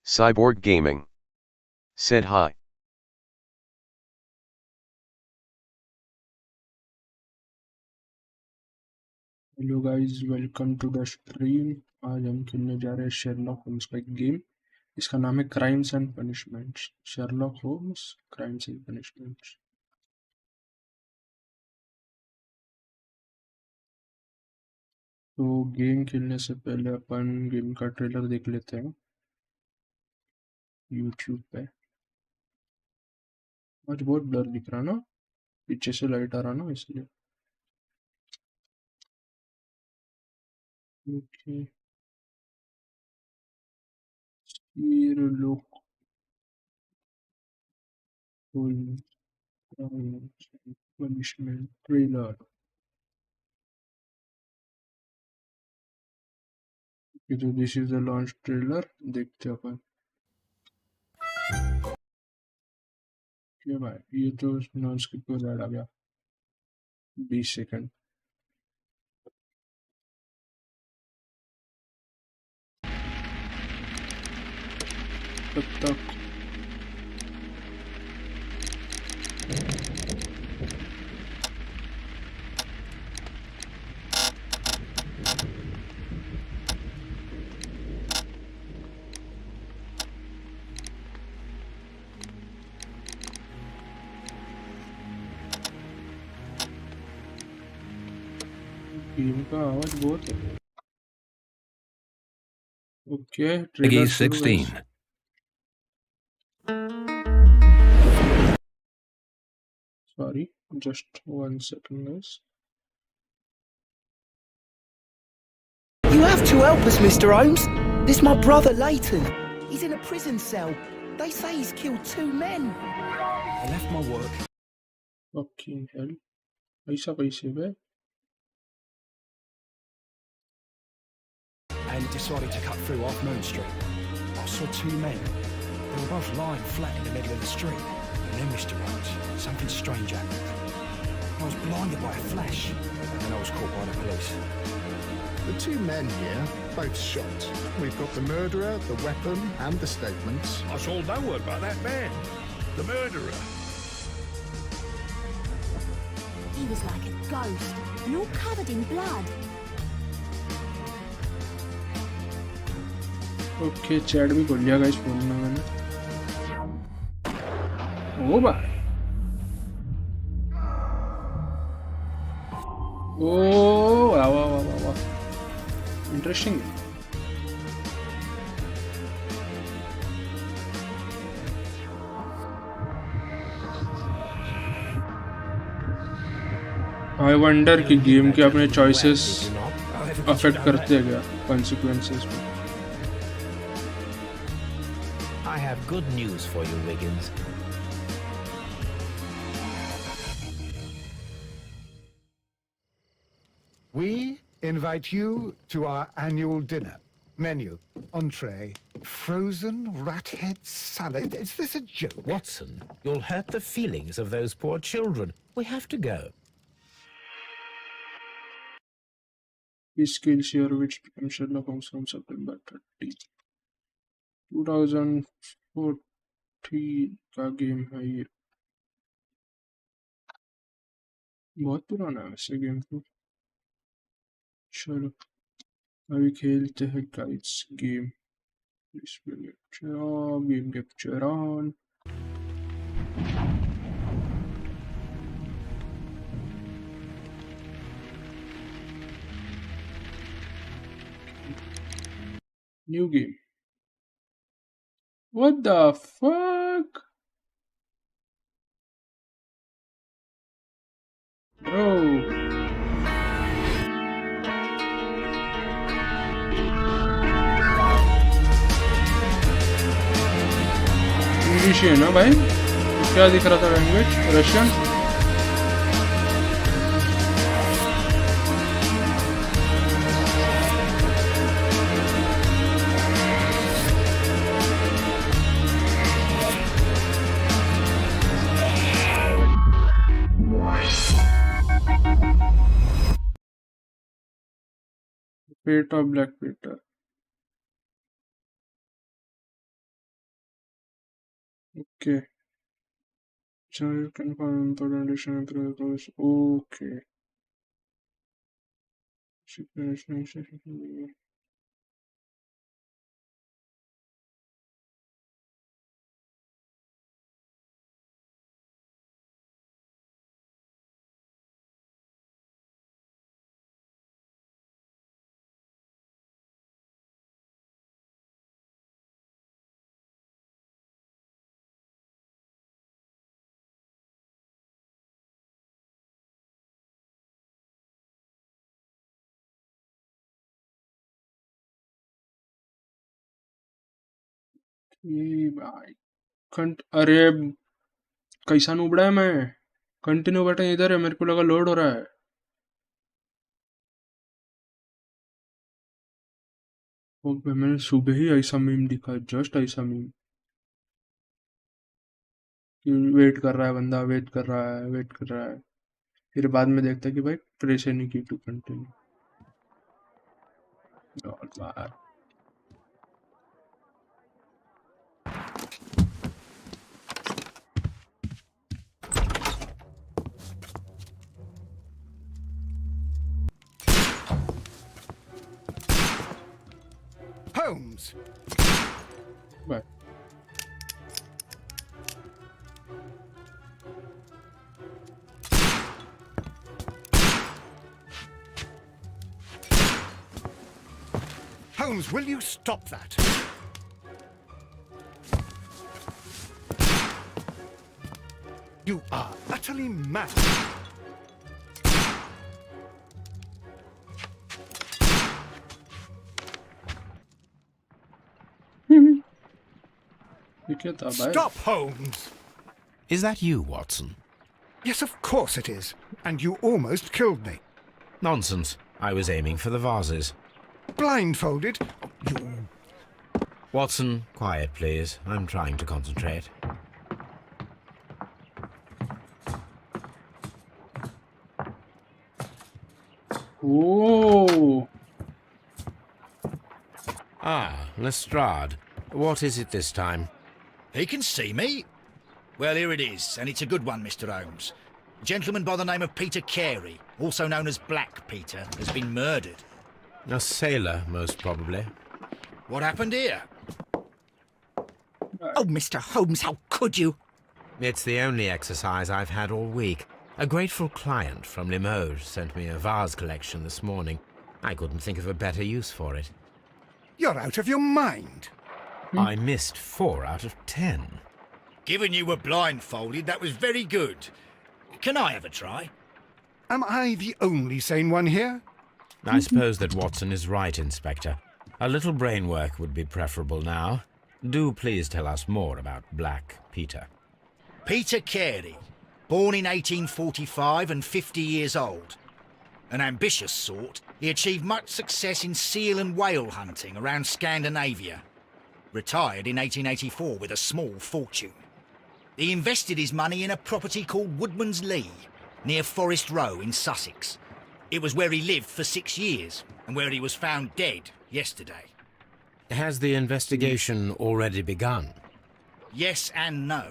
Cyborg Gaming said hi. Hello guys, welcome to the stream. आज हम खेलने जा रहे हैं शेरलॉक होम्स का एक गेम। इसका नाम है crimes and punishments. Sherlock Holmes crimes and punishments. तो गेम खेलने से पहले अपन गेम का ट्रेलर देख लेते हैं यूट्यूब पे। आज बहुत ब्लर दिख रहा ना, पीछे से लाइट आ रहा ना, इसलिए। ओके, फिर लोग पनिशमेंट ट्रेलर। तो this is the launch trailer, देखते हैं अपन। क्या भाई, ये तो नॉन स्किप को ज्यादा आ गया 20 सेकंड। तब तक गेम का आवाज बहुत है। ओके, ट्रेलर Peggy शुरू 16. Guys. Sorry, just 1 second guys. You have to help us, Mr. Holmes. This is my brother, Leighton. He's in a prison cell. They say he's killed 2 men. I left my work okay, help ऐसा कैसे बे? and decided to cut through off Moon Street. I saw 2 men. They were both lying flat in the middle of the street. And then, Mr. Holmes, something strange happened. I was blinded by a flash, and then I was caught by the police. The 2 men here, both shot. We've got the murderer, the weapon, and the statements. I saw no word about that man, the murderer. He was like a ghost, and all covered in blood. Okay, chat भी खोल लिया guys phone में मैंने। ओ भाई, ओ वाह वाह वाह वाह वाह, इंटरेस्टिंग। आई वंडर कि गेम के अपने चॉइसेस अफेक्ट करते हैं क्या कॉन्सिक्वेंसेस पे। I have good news for you, Wiggins. We invite you to our annual dinner. Menu, entree, frozen rat head salad. Is this a joke? Watson, you'll hurt the feelings of those poor children. We have to go. His skills here, which became Sherlock Holmes from September 30, 2014 का game है ये। बहुत पुराना है वैसे game को। चलो अभी खेलते हैं guys game. Game capture on. New game. What the fuck? Bro. English है ना भाई? क्या दिख रहा था language? Russian? Fate of Black Peter. Okay. Child can find important additional through okay. ये भाई कंट अरे कैसा नुबड़ा है मैं कंटिन्यू बटन इधर है मेरे को लगा लोड हो रहा है ओके मैंने सुबह ही ऐसा मीम दिखा जस्ट ऐसा मीम कि वेट कर रहा है बंदा वेट कर रहा है वेट कर रहा है फिर बाद में देखता है कि भाई प्रेस नहीं की टू कंटिन्यू यार Holmes! Bye Holmes, will you stop that? You are utterly mad. ये क्या था भाई Stop, Holmes! Is that you, Watson? Yes, of course it is. And you almost killed me. Nonsense. I was aiming for the vases. Blindfolded? You... Watson, quiet, please. I'm trying to concentrate. Oh Ah, Lestrade. What is it this time? He can see me. Well, here it is, and it's a good one, Mr. Holmes. A gentleman by the name of Peter Carey, also known as Black Peter, has been murdered. A sailor, most probably. What happened here? Oh, Mr. Holmes, how could you? It's the only exercise I've had all week. A grateful client from Limoges sent me a vase collection this morning. I couldn't think of a better use for it. You're out of your mind. I missed 4 out of 10. Given you were blindfolded, that was very good. Can I have a try? Am I the only sane one here? I suppose that Watson is right, Inspector. A little brain work would be preferable now. Do please tell us more about Black Peter. Peter Carey, born in 1845 and 50 years old. An ambitious sort, he achieved much success in seal and whale hunting around Scandinavia. Retired in 1884 with a small fortune. He invested his money in a property called Woodman's Lee, near Forest Row in Sussex. It was where he lived for 6 years, and where he was found dead yesterday. Has the investigation already begun? Yes and no.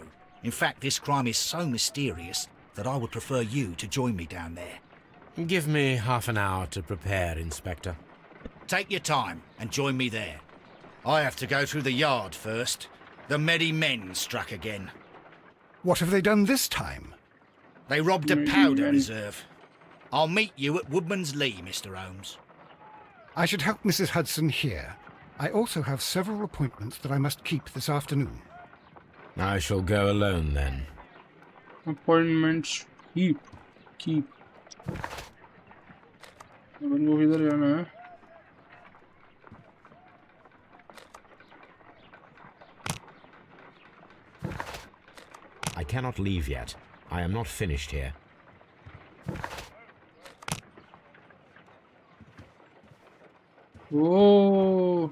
In fact, this crime is so mysterious that I would prefer you to join me down there. Give me half an hour to prepare, Inspector. Take your time and join me there. I have to go through the yard first. The merry men struck again. What have they done this time? They robbed a powder reserve. I'll meet you at Woodman's Lee, Mr. Holmes. I should help Mrs. Hudson here. I also have several appointments that I must keep this afternoon. I shall go alone, then. Appointments keep अपन को किधर जाना है I cannot leave yet. I am not finished here. ओ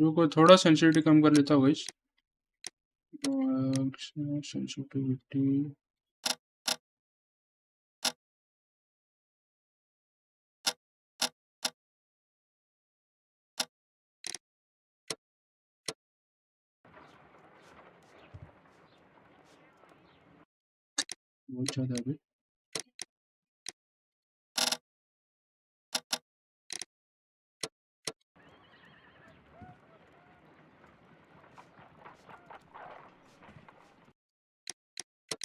रुको थोड़ा sensitivity कम कर लेता हूँ guys sensitivity बहुत ज़्यादा है अभी।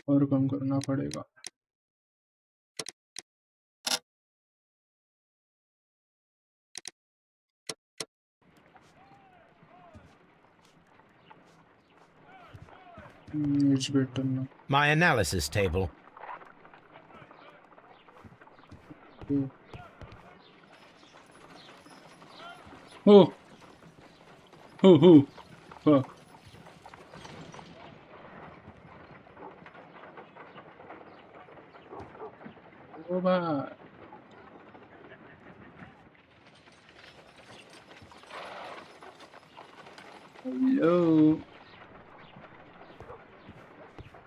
और कम करना पड़ेगा। It's better now. My analysis table. Oh, oh, fuck. Oh, bye. Hello.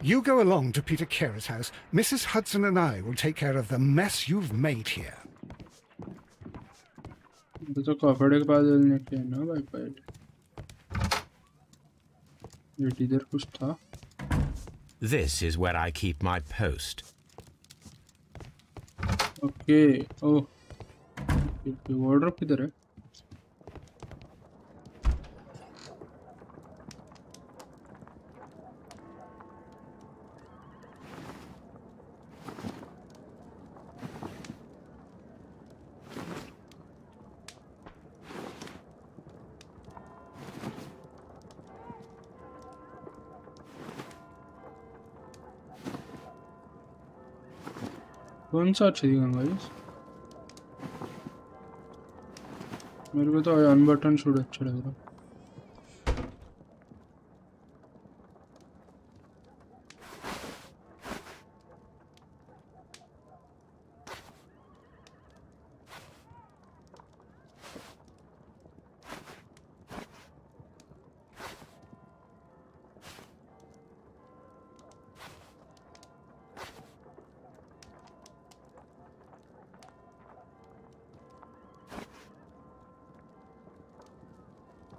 You go along to Peter Carer's house. Mrs. Hudson and I will take care of the mess you've made here. तो कपड़े के पास डालने के ना भाई पहले ये इधर कुछ था। This is where I keep my post. Okay. Oh. Wardrobe किधर है? कौन सा अच्छा दिखा गाइस? मेरे को तो अनबटन शूट अच्छा लग रहा।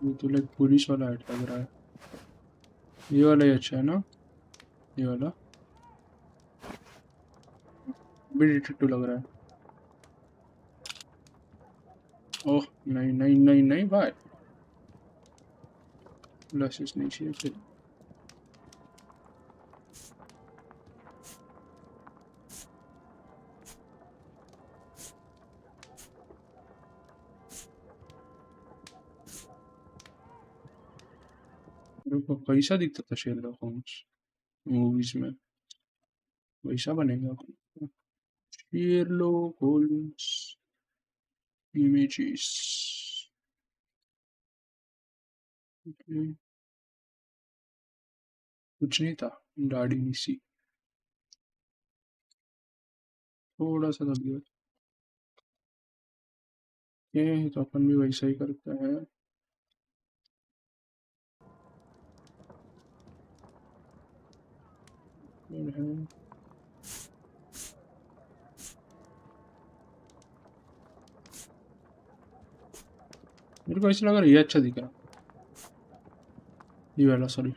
ये तो लाइक पुलिस वाला हेड लग रहा है। ये वाला ही अच्छा है ना? ये वाला भी डिटेक्टिव लग रहा है। ओह नहीं नहीं नहीं नहीं भाई, ग्लासेस नहीं चाहिए फिर। रुको, कैसा दिखता था शेरलॉक होम्स मूवीज में? वैसा बनेगा शेरलॉक होम्स इमेजेस। कुछ नहीं था, दाढ़ी नहीं सी, थोड़ा सा दब गया। ये तो अपन भी वैसा ही करते हैं। मेरे को ऐसा लग रहा है ये अच्छा दिख रहा, ये वाला सॉरी।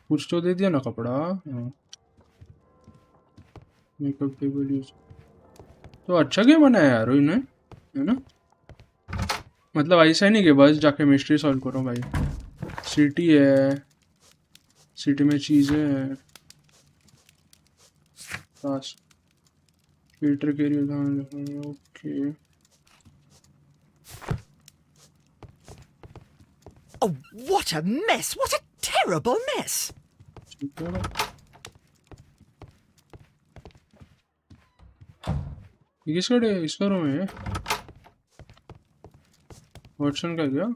कुछ तो दे दिया ना कपड़ा। मेकअप टेबल यूज तो अच्छा गेम बनाया यार इन्हें, है ना? मतलब ऐसा ही नहीं कि बस जाके मिस्ट्री सॉल्व करो भाई। सिटी है, सिटी में चीजें हैं, पीटर के लिए। Okay Oh, what a mess! What a terrible mess! ठीक है भाई। ये इसका रूम है? वॉटसन का क्या?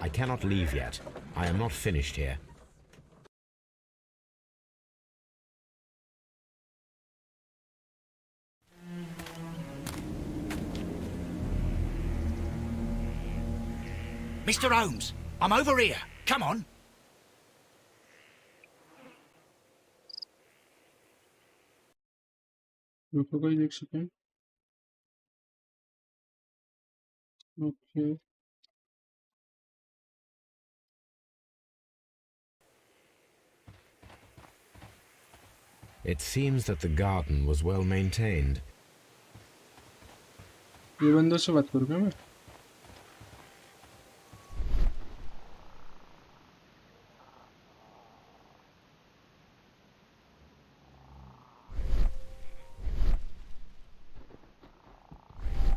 I cannot leave yet. I am not finished here. Mr. Holmes, I'm over here. Come on. रुको कोई देख सकें. Okay. It seems that the garden was well maintained. ये बंदों से बात करूँ क्या मैं?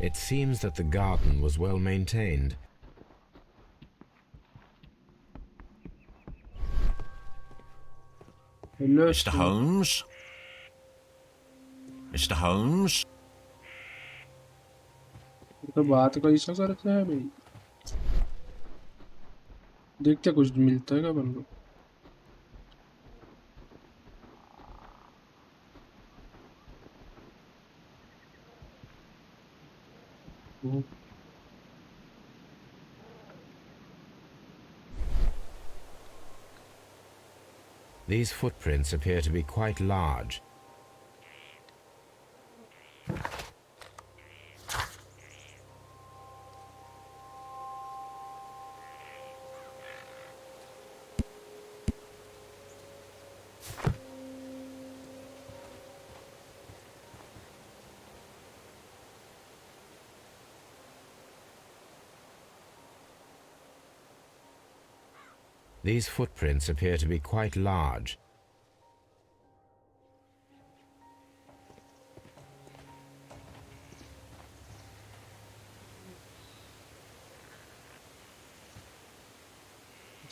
It seems that the garden was well maintained. Hello, Mr. Holmes? Mr. Holmes? तो बात कैसा करते हैं भाई? देखते कुछ मिलता है क्या बंदों? These footprints appear to be quite large. These footprints appear to be quite large.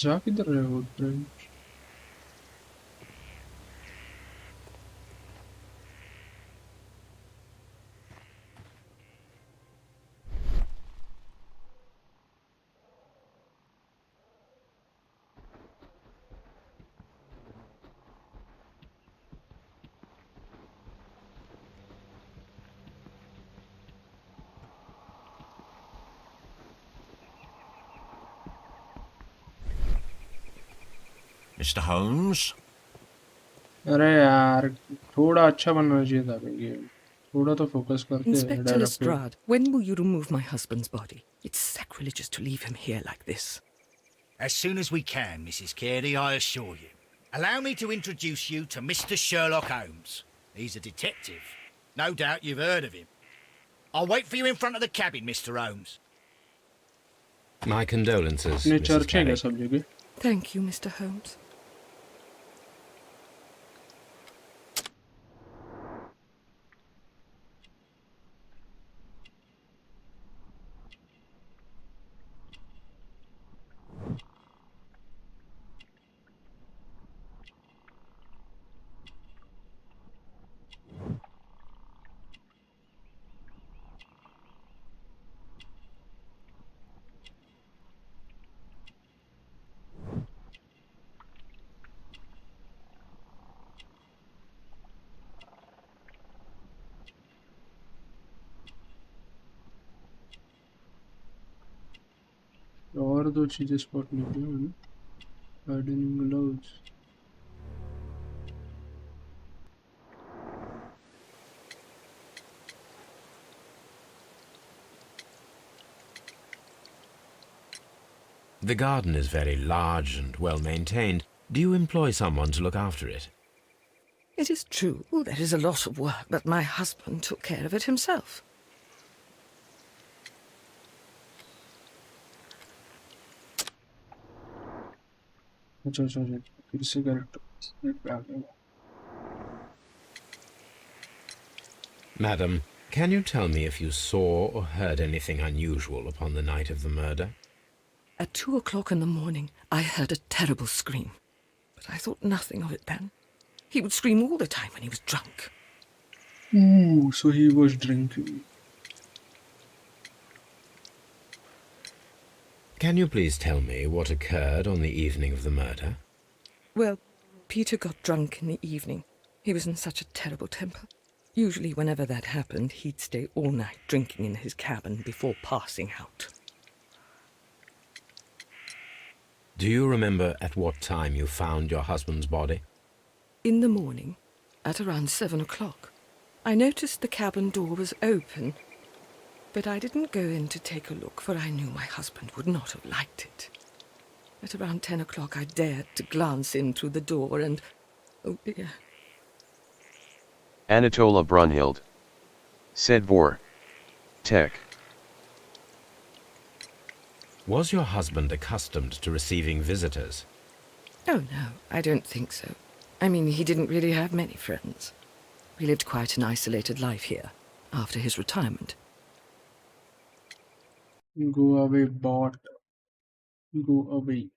जा किधर रहे हो फ्रेंड? Mr. Holmes? अरे यार थोड़ा अच्छा बनना चाहिए था भाई गेम. थोड़ा तो फोकस करते हैं. Inspector Lestrade, when will you remove my husband's body? It's sacrilegious to leave him here like this. As soon as we can, Mrs. Carey, I assure you. Allow me to introduce you to Mr. Sherlock Holmes. He's a detective. No doubt you've heard of him. I'll wait for you in front of the cabin, Mr. Holmes. My condolences, अपने Mrs. चर्चे Carey. का सब जगह. Thank you, Mr. Holmes. और दो चीजें spot नहीं की मैंने. Gardening gloves. The garden is very large and well maintained. Do you employ someone to look after it? It is true, there is a lot of work, but my husband took care of it himself. अच्छा अच्छा अच्छा फिर से character. Madam, can you tell me if you saw or heard anything unusual upon the night of the murder? At 2 o'clock in the morning, I heard a terrible scream. But I thought nothing of it then. He would scream all the time when he was drunk. Ooh, so he was drinking. Can you please tell me what occurred on the evening of the murder? Well, Peter got drunk in the evening. He was in such a terrible temper. Usually whenever that happened, he'd stay all night drinking in his cabin before passing out. Do you remember at what time you found your husband's body? In the morning, at around 7 o'clock. I noticed the cabin door was open, but I didn't go in to take a look, for I knew my husband would not have liked it. At around 10 o'clock, I dared to glance in through the door and... oh dear. Anatola Brunhild. CYBORG. Tech. Was your husband accustomed to receiving visitors? Oh, no, I don't think so. I mean, he didn't really have many friends. We lived quite an isolated life here, after his retirement. Go away, bot. Go away.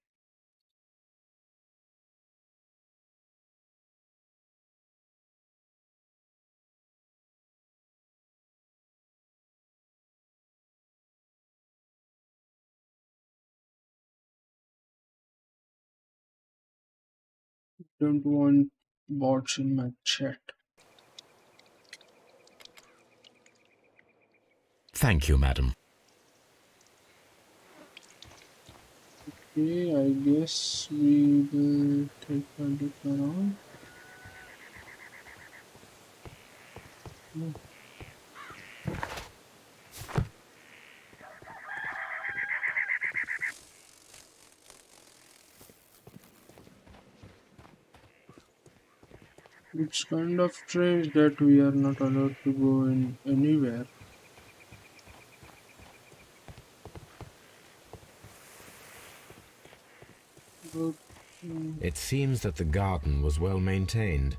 Don't want bots in my chat. Thank you, madam. Okay, I guess we will take a look around. It's kind of strange that we are not allowed to go in anywhere. But, It seems that the garden was well maintained.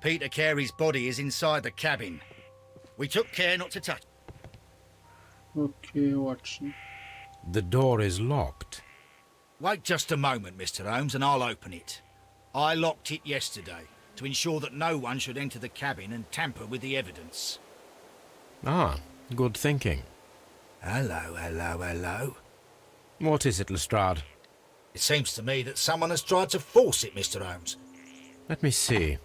Peter Carey's body is inside the cabin. We took care not to touch. okay, Watson. The door is locked. Wait just a moment, Mr. Holmes, and I'll open it. I locked it yesterday to ensure that no one should enter the cabin and tamper with the evidence. Ah, good thinking. Hello, hello, hello. What is it, Lestrade? It seems to me that someone has tried to force it, Mr. Holmes. Let me see.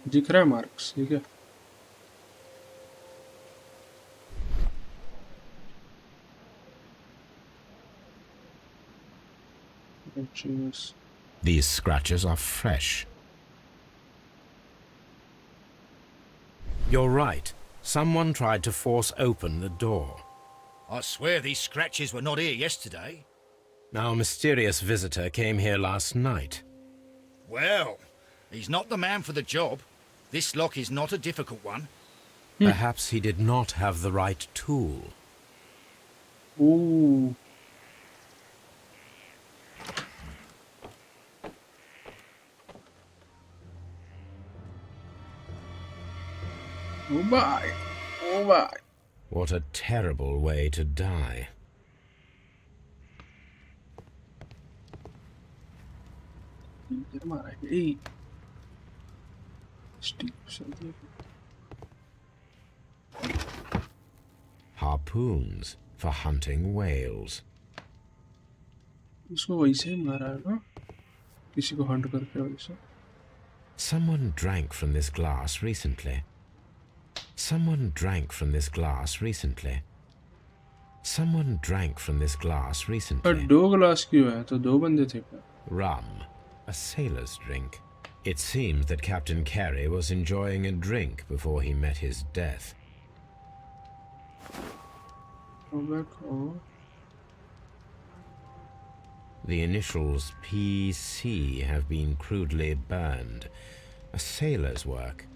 दिख रहा है marks ठीक है These scratches are fresh. You're right. Someone tried to force open the door. I swear these scratches were not here yesterday. Our mysterious visitor came here last night. Well, he's not the man for the job. This lock is not a difficult one. Perhaps he did not have the right tool. Ooh. Oh my. Oh my. What a terrible way to die. Harpoons for hunting whales. इसको वैसे ही मारा है ना किसी को Hunt करके वैसे Someone drank from this glass recently. Someone drank from this glass recently. Someone drank from this glass recently. पर दो ग्लास क्यों है तो दो बंदे थे क्या Rum, a sailor's drink. It seems that Captain Carey was enjoying a drink before he met his death. Go back. Oh. The initials PC have been crudely burned. A sailor's work.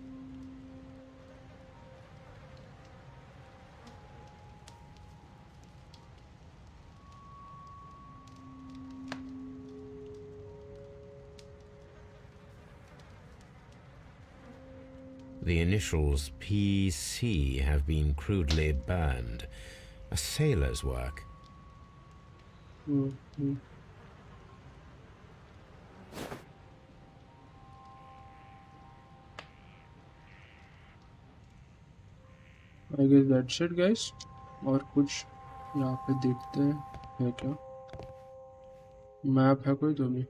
The initials PC have been crudely burned. A sailor's work. Mm-hmm. I guess that's it guys. और कुछ यहाँ पे देखते हैं है क्या? Map है कोई तो भी?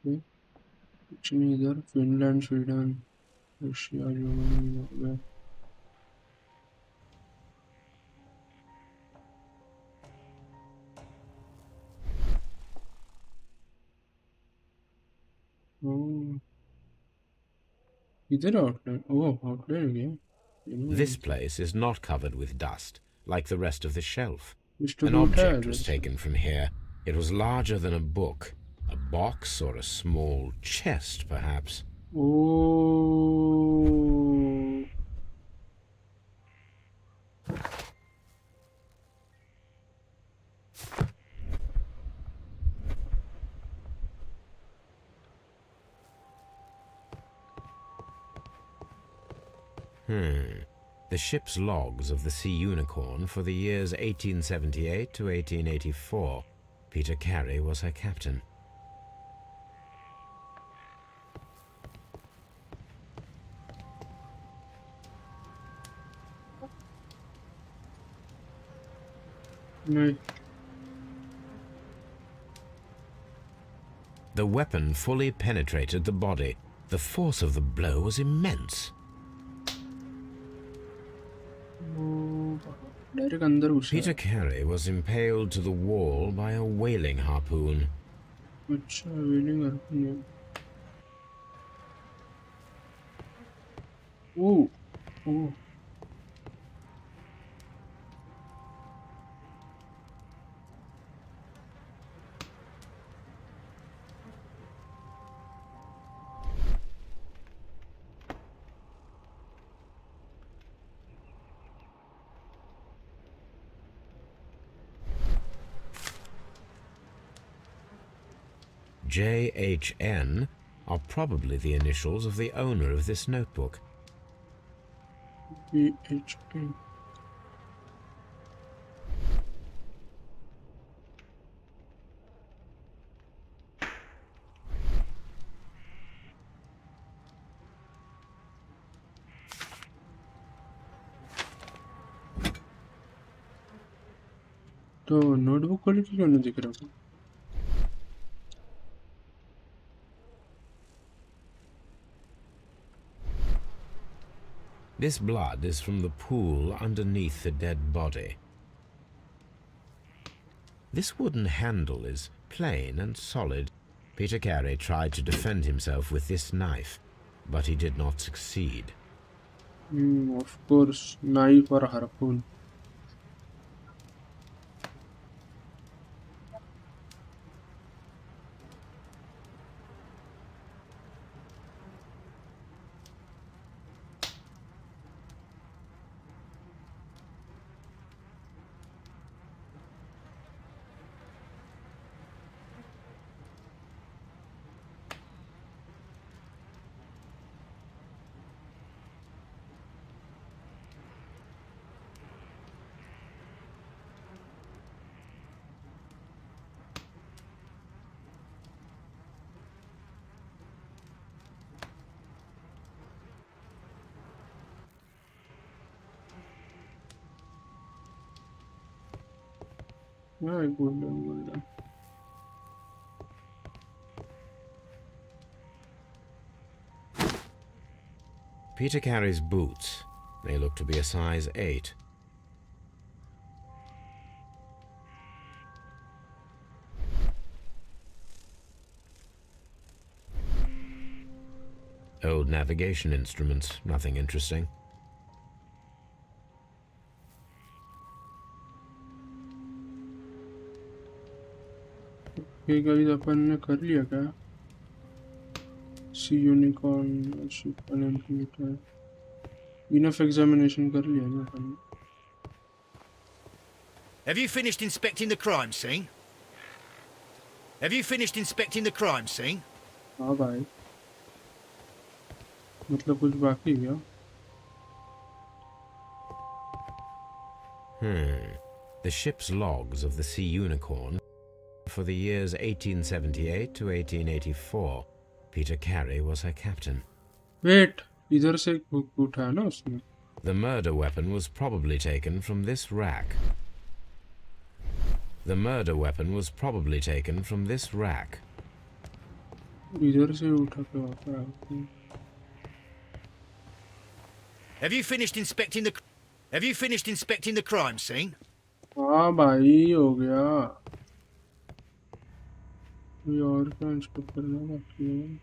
कुछ नहीं इधर. Finland, Sweden, Russia, Germany, Norway. इधर आउटलाइन. ओह आउटलाइन हो गया. This place is not covered with dust, like the rest of the shelf. Mr. An Boot object है was इधर. taken from here. It was larger than a book, a box or a small chest, perhaps. Oh. The ship's logs of the Sea Unicorn for the years 1878 to 1884. Peter Carey was her captain. नहीं. The weapon fully penetrated the body. The force of the blow was immense. Direct अंदर घुसा. Peter Carey was impaled to the wall by a whaling harpoon. अच्छा वेलिंग harpoon. Oh oh. JHN are probably the initials of the owner of this notebook. BHN. तो notebook quality क्यों नहीं दिख रहा? This blood is from the pool underneath the dead body. This wooden handle is plain and solid. Peter Carey tried to defend himself with this knife, but he did not succeed. Of course, knife or harpoon. Yeah, golden. Peter Carey's boots. They look to be a size 8. Old navigation instruments, nothing interesting. Okay guys, अपन ने कर लिया क्या? Sea Unicorn, ship unemployed. Enough examination कर लिया ना अपन ने. Have you finished inspecting the crime scene? Have you finished inspecting the crime scene? हाँ भाई. मतलब कुछ बाकी क्या? The ship's logs of the Sea Unicorn For the years 1878 to 1884, Peter Carey was her captain. Wait, इधर से एक hook उठा है ना उसने. The murder weapon was probably taken from this rack. The murder weapon was probably taken from this rack. इधर से उठा के वापस आ. Have you finished inspecting the? Have you finished inspecting the crime scene? हाँ भाई हो गया. कोई और क्या इंस्पेक्ट करना बाकी है?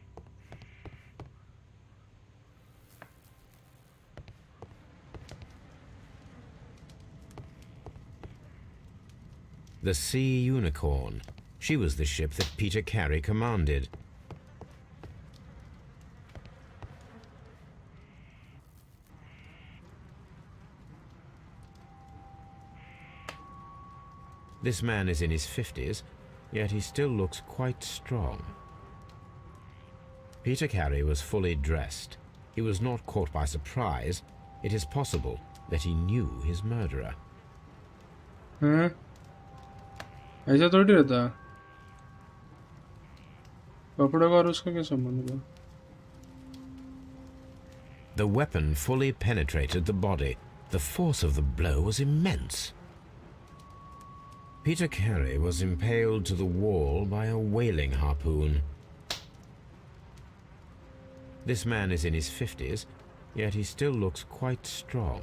The Sea Unicorn. She was the ship that Peter Carey commanded. This man is in his 50s, yet he still looks quite strong. Peter Carey was fully dressed. He was not caught by surprise. It is possible that he knew his murderer. हाँ? ऐसा थोड़ी रहता है. कपड़ों का और उसका क्या संबंध है? The weapon fully penetrated the body. The force of the blow was immense. Peter Carey was impaled to the wall by a whaling harpoon. This man is in his 50s, yet he still looks quite strong.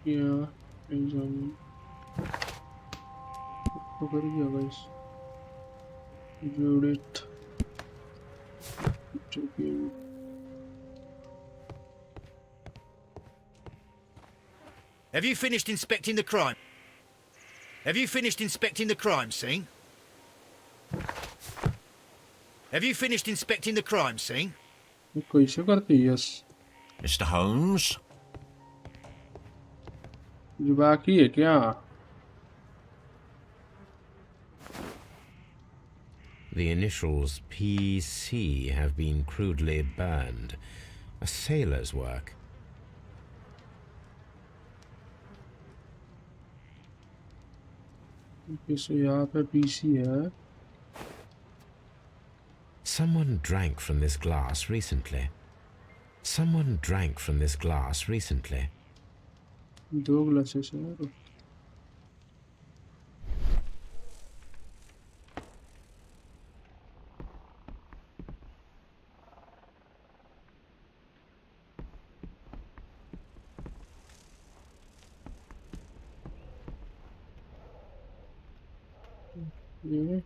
Yeah, examine. पकड़ गया guys. Judith. Checking. Have you finished inspecting the crime? Have you finished inspecting the crime scene? Have you finished inspecting the crime scene? कैसे करते हैं? Yes. Mr. Holmes? जो बाकी है क्या? The initials PC have been crudely burned. A sailor's work. So यहाँ पे PC है. Someone drank from this glass recently. Someone drank from this glass recently. 2 glasses है. Yeah.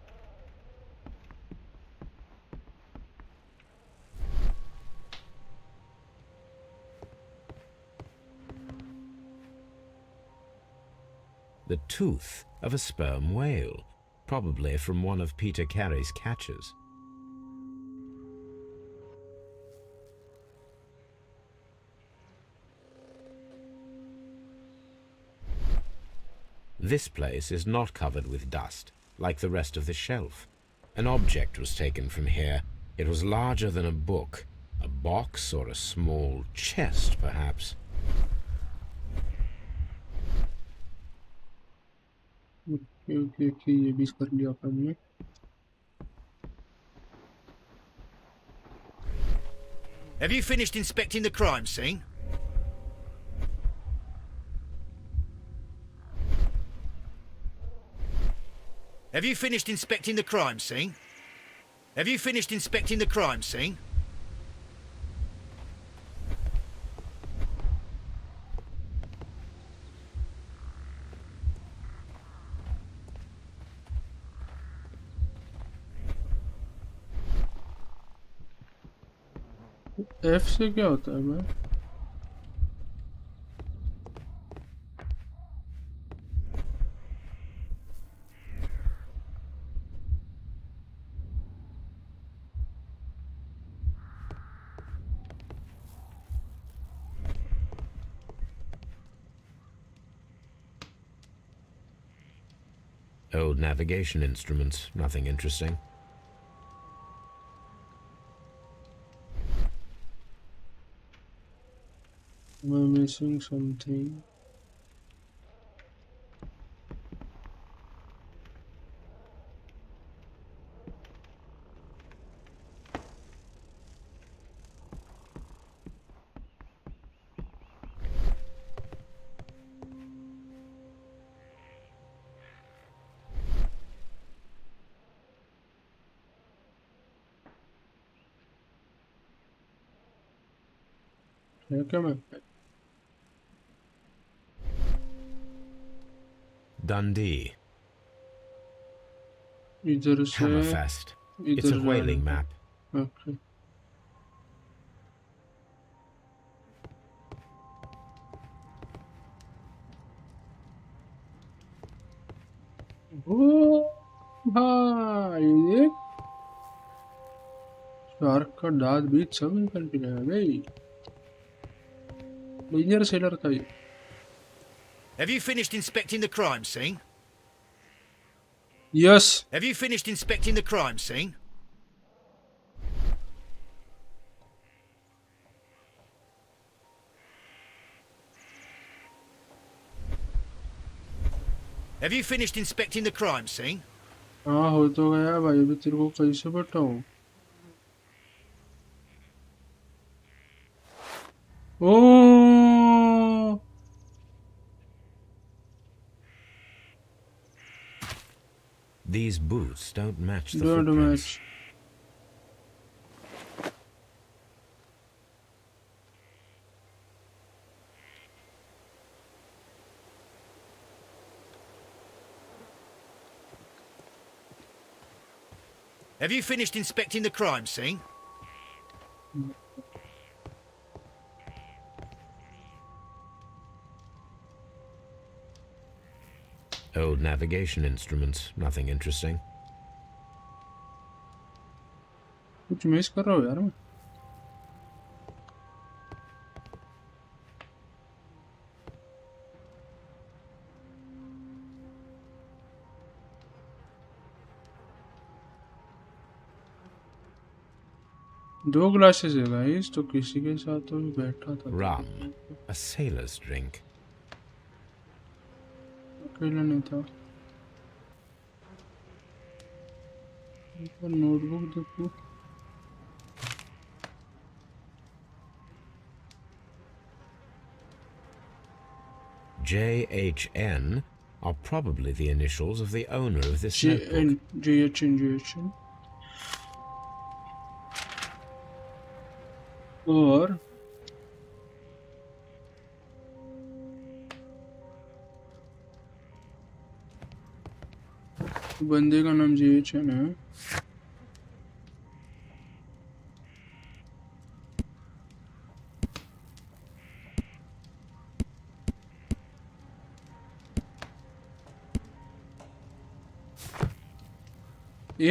The tooth of a sperm whale, probably from one of Peter Carey's catches. This place is not covered with dust, like the rest of the shelf. An object was taken from here. It was larger than a book, a box or a small chest, perhaps. Okay, ये भी कर लिया अपन ने. Have you finished inspecting the crime scene? Have you finished inspecting the crime scene? Have you finished inspecting the crime scene? F से क्या होता है भाई? Old navigation instruments, nothing interesting. missing something. है क्या मैं Dundee. इधर से Hammerfest. It's इधर a whaling map. ओके ओ भाई ये शार्क का दांत भी सब निकल के गया भाई डेंजर सेलर का ये Have you finished inspecting the crime scene? Yes Have you finished inspecting the crime scene? Have you finished inspecting the crime scene? हाँ हो तो गया भाई अभी तेरे को कैसे बताऊं ओ These boots don't match the don't footprints. match Have you finished inspecting the crime scene? Old navigation instruments, nothing interesting. कुछ मिस कर रहा हूँ यार मैं दो ग्लासेस है गाइस तो किसी के साथ तो बैठा था Rum, a sailor's drink. अकेला नहीं था नोटबुक देखो JHN are probably the initials of the owner of this notebook. JHN और बंदे का नाम JHN है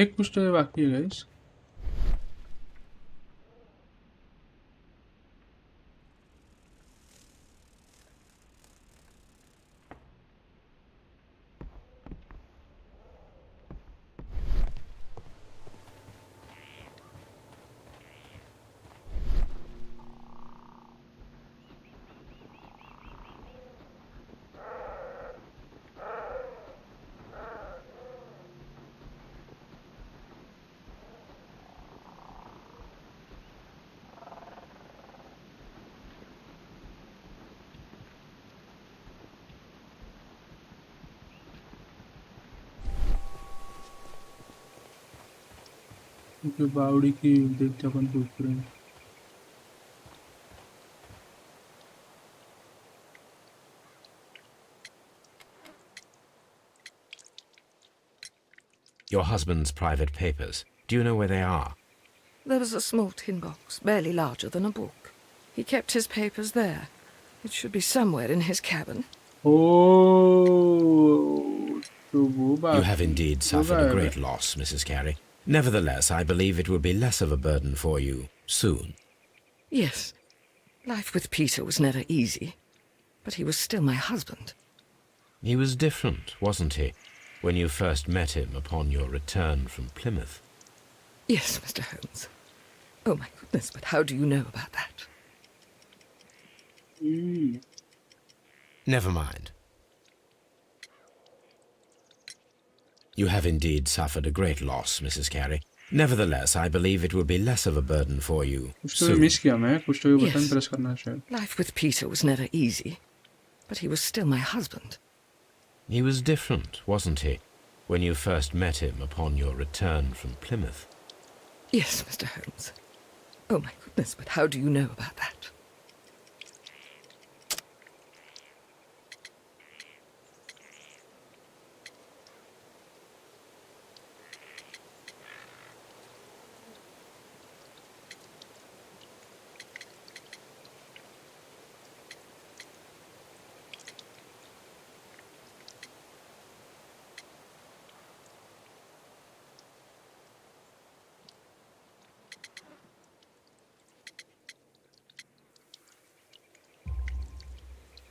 एक कुछ तो बाकी है गाइस क्योंकि बावड़ी की देखते अपन footprint Your husband's private papers. Do you know where they are? There was a small tin box, barely larger than a book. He kept his papers there. It should be somewhere in his cabin. Oh, You have indeed suffered a great loss, Mrs. Carey. Nevertheless, I believe it will be less of a burden for you soon. Yes. Life with Peter was never easy, but he was still my husband. He was different, wasn't he, when you first met him upon your return from Plymouth? Yes, Mr. Holmes. Oh, my goodness, but how do you know about that? Never mind. You have indeed suffered a great loss, Mrs. Carey. Nevertheless, I believe it will be less of a burden for you soon. Yes. Life with Peter was never easy, but he was still my husband. He was different, wasn't he, when you first met him upon your return from Plymouth? Yes, Mr. Holmes. Oh my goodness, but how do you know about that?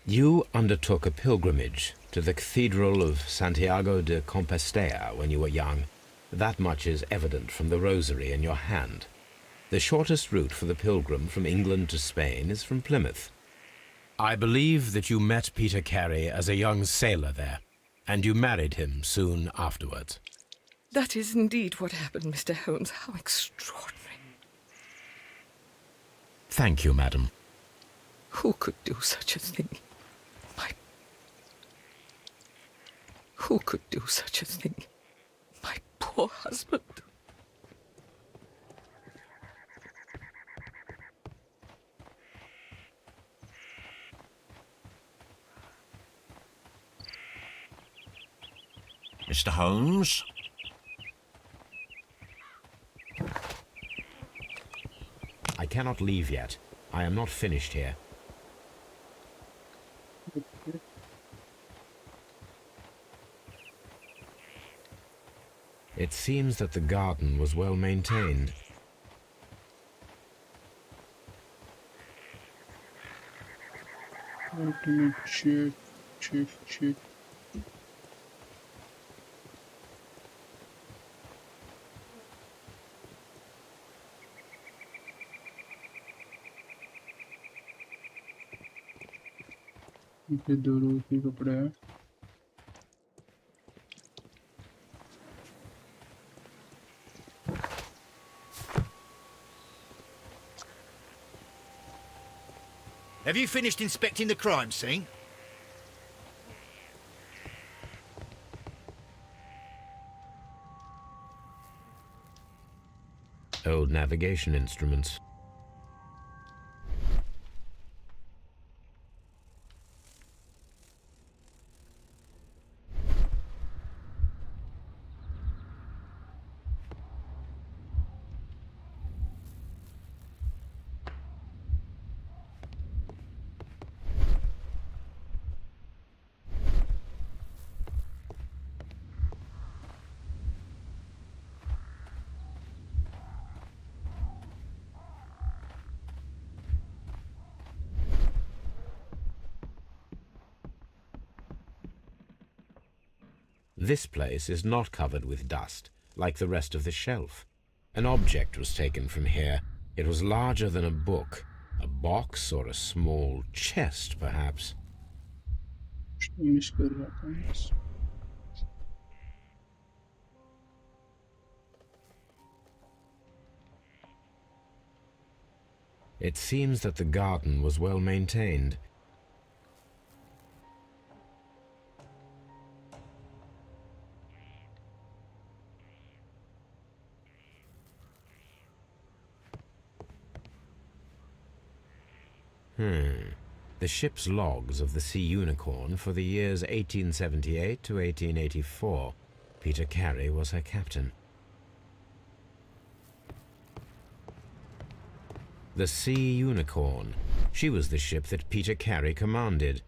You undertook a pilgrimage to the Cathedral of Santiago de Compostela when you were young. That much is evident from the rosary in your hand. The shortest route for the pilgrim from England to Spain is from Plymouth. I believe that you met Peter Carey as a young sailor there, and you married him soon afterwards. That is indeed what happened, Mr. Holmes. How extraordinary. Thank you, madam. Who could do such a thing? Who could do such a thing? My poor husband. Mr. Holmes? I cannot leave yet. I am not finished here. It seems that the garden was well maintained. Check. ये 2 रोज के कपड़े हैं. Have you finished inspecting the crime scene? Old navigation instruments. This place is not covered with dust, like the rest of the shelf. An object was taken from here. It was larger than a book, a box or a small chest, perhaps. It seems that the garden was well maintained. The ship's logs of the Sea Unicorn for the years 1878 to 1884. Peter Carey was her captain. The Sea Unicorn. She was the ship that Peter Carey commanded.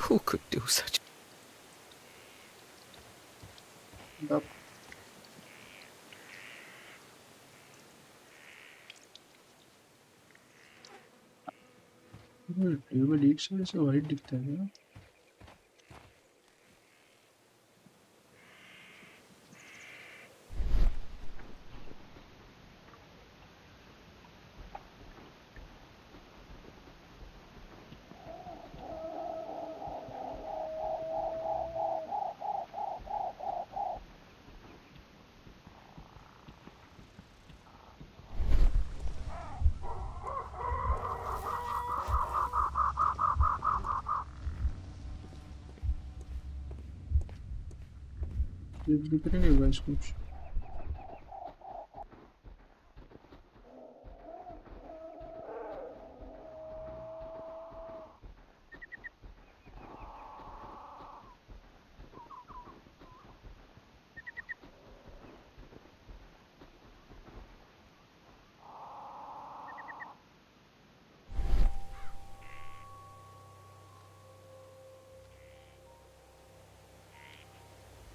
Who could do such? Table एक side से white दिखता है क्या? ये दिख रहा है guys कुछ?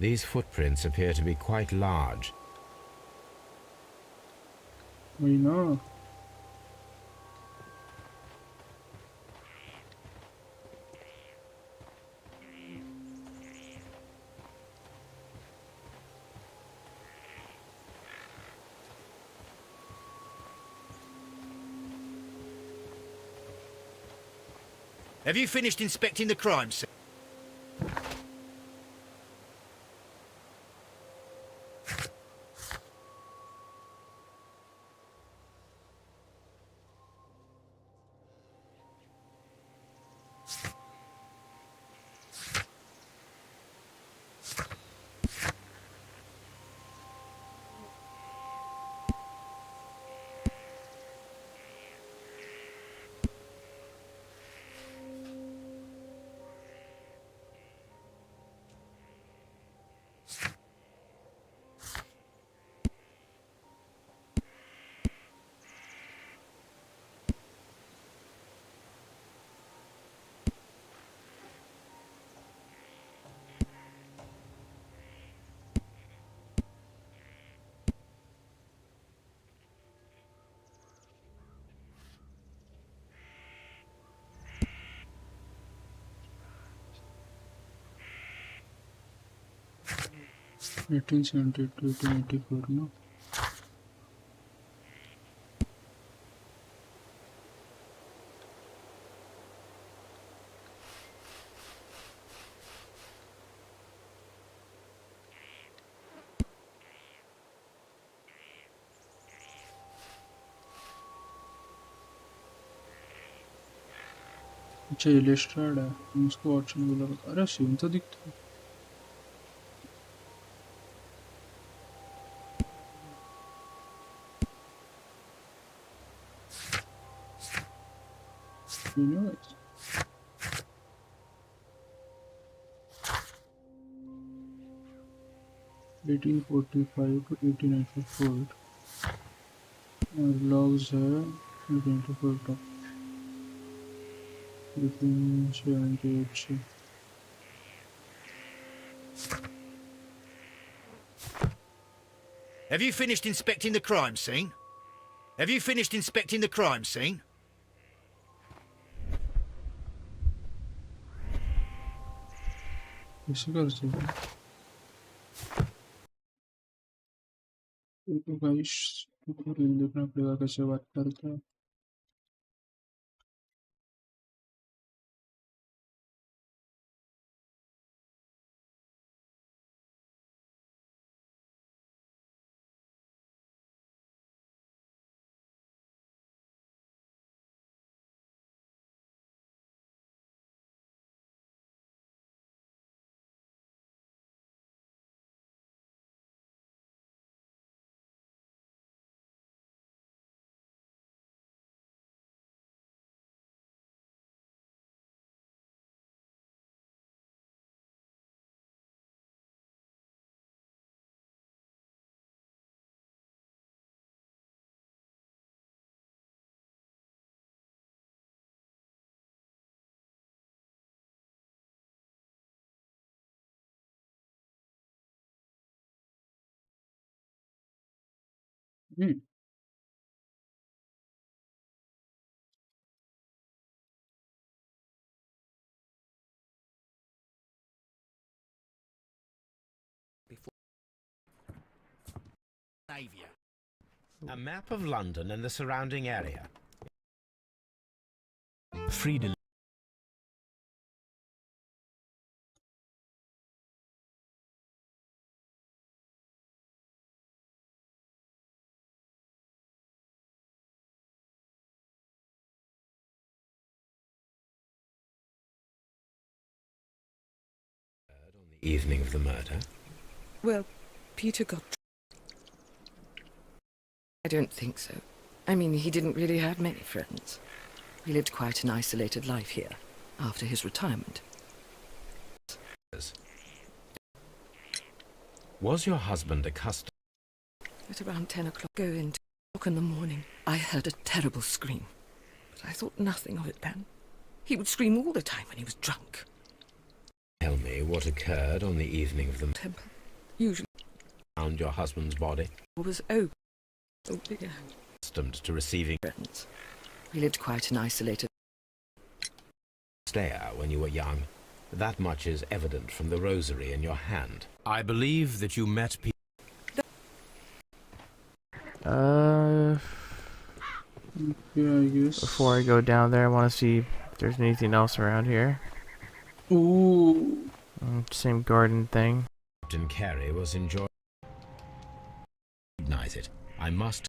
These footprints appear to be quite large. वही ना. Have you finished inspecting the crime scene? to 1884 ना. अच्छा इलस्ट्रेटेड है, उसको ऑप्शन बोला. अरे सेम तो दिखता है. You know it. 1845 to 1894 और लॉग्स है 1894 तक. 1878 से. Have you finished inspecting the crime scene? Have you finished inspecting the crime scene? कैसे कर सकते? तो गाइस रील देखना पड़ेगा कैसे बात करता है. Scandinavia. A map of London and the surrounding area. Free delivery. On the evening of the murder. Well, Peter got... I don't think so. I mean, he didn't really have many friends. He lived quite an isolated life here, after his retirement. Was your husband accustomed? At around 10 o'clock, go in 2 o'clock in the morning, I heard a terrible scream. But I thought nothing of it then. He would scream all the time when he was drunk. Tell me what occurred on the evening of the temple. Usually found your husband's body. It was open. Oh dear. Accustomed to receiving friends. We lived quite an isolated stayer when you were young. That much is evident from the rosary in your hand. I believe that you met people. Yeah, I guess. Before I go down there, I want to see if there's anything else around here. Ooh. Same garden thing. Captain Carey was enjoying. Recognize it. I must.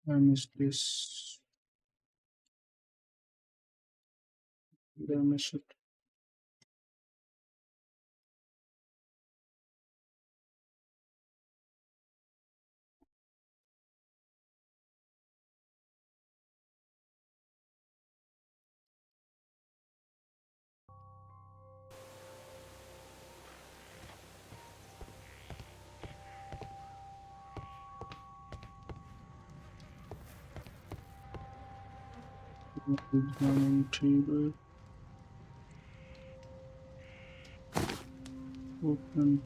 I missed this. Did I miss it? Examine table. Open.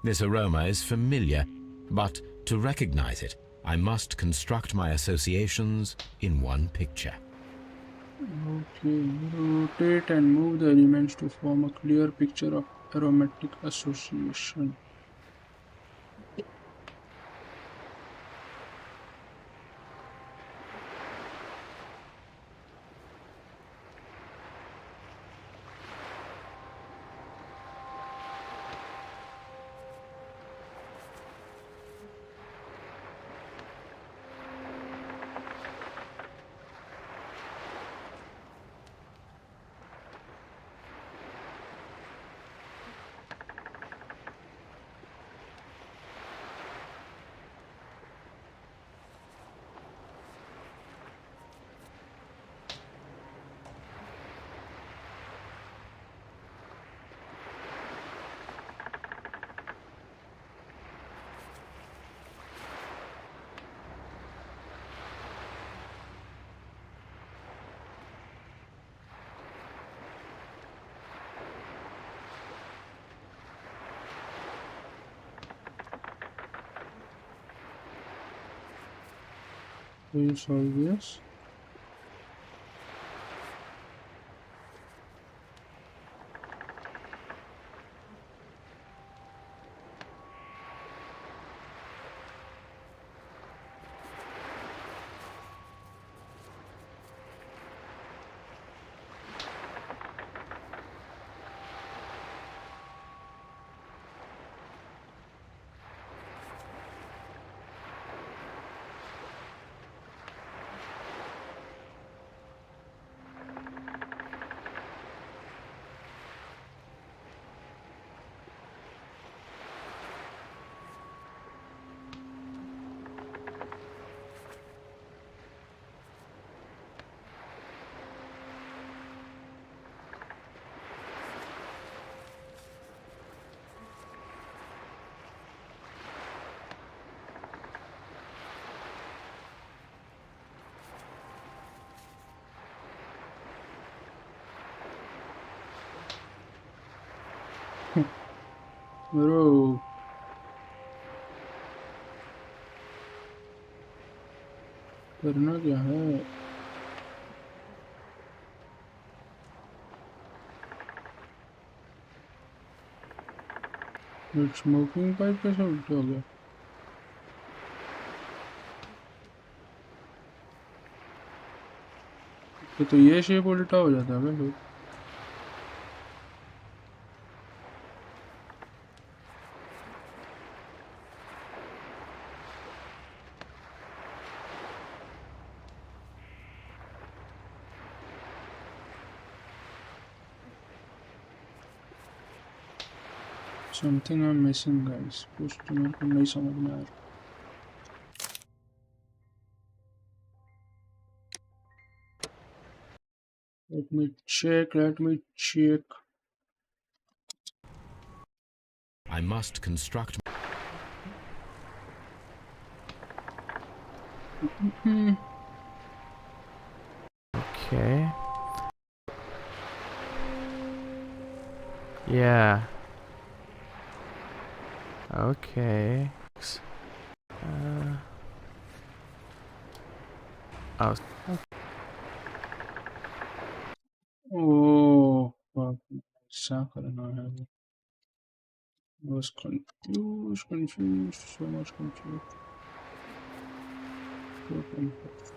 This aroma is familiar, but to recognize it, I must construct my associations in one picture. Okay, rotate and move the elements to form a clear picture of aromatic association. Do you solve this? Bro, करना क्या है? Smoking pipe कैसे उल्टा हो गया? तो ये shape उल्टा हो जाता है भाई। Something I'm missing, guys. कुछ तो मेरे को नहीं समझ में आ रहा। Let me check. Let me check. I must construct. Okay. Yeah. Okay. Oh. Oh, fuck. ऐसा करना है। I was confused, so much confused. So confused.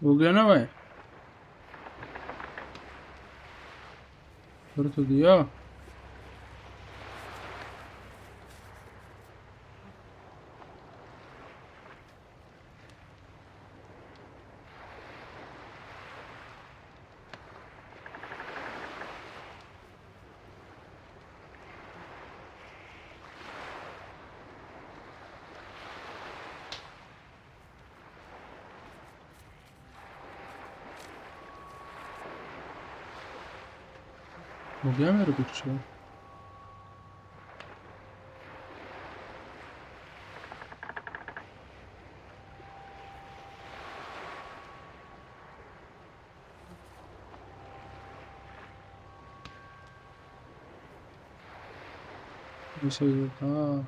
हो गया ना भाई? कर तो दिया। हो गया मेरा पिक्चर। ऐसे ही था।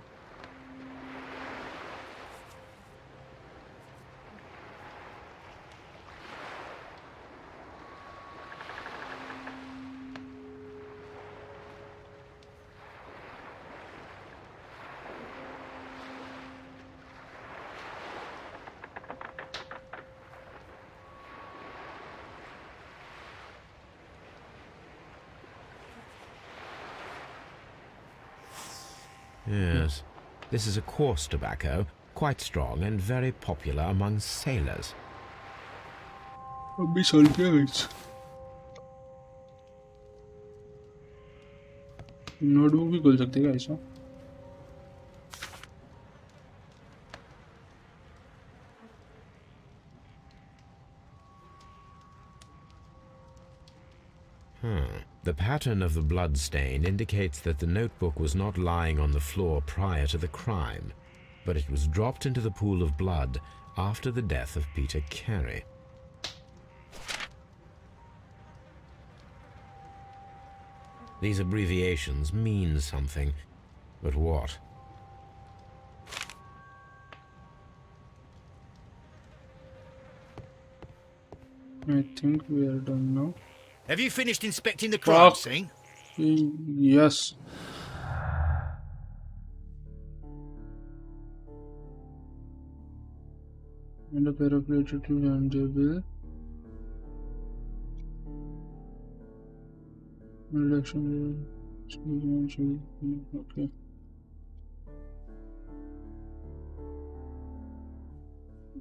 Yes, this is a coarse tobacco, quite strong and very popular among sailors. अभी चल गया गाइस। नोटबुक भी खोल सकते हैं guys. The pattern of the blood stain indicates that the notebook was not lying on the floor prior to the crime, but it was dropped into the pool of blood after the death of Peter Carey. These abbreviations mean something, but what? I think we are done now. Have you finished inspecting the crime scene? Yes. And a pair of related to handle. Reduction. Okay.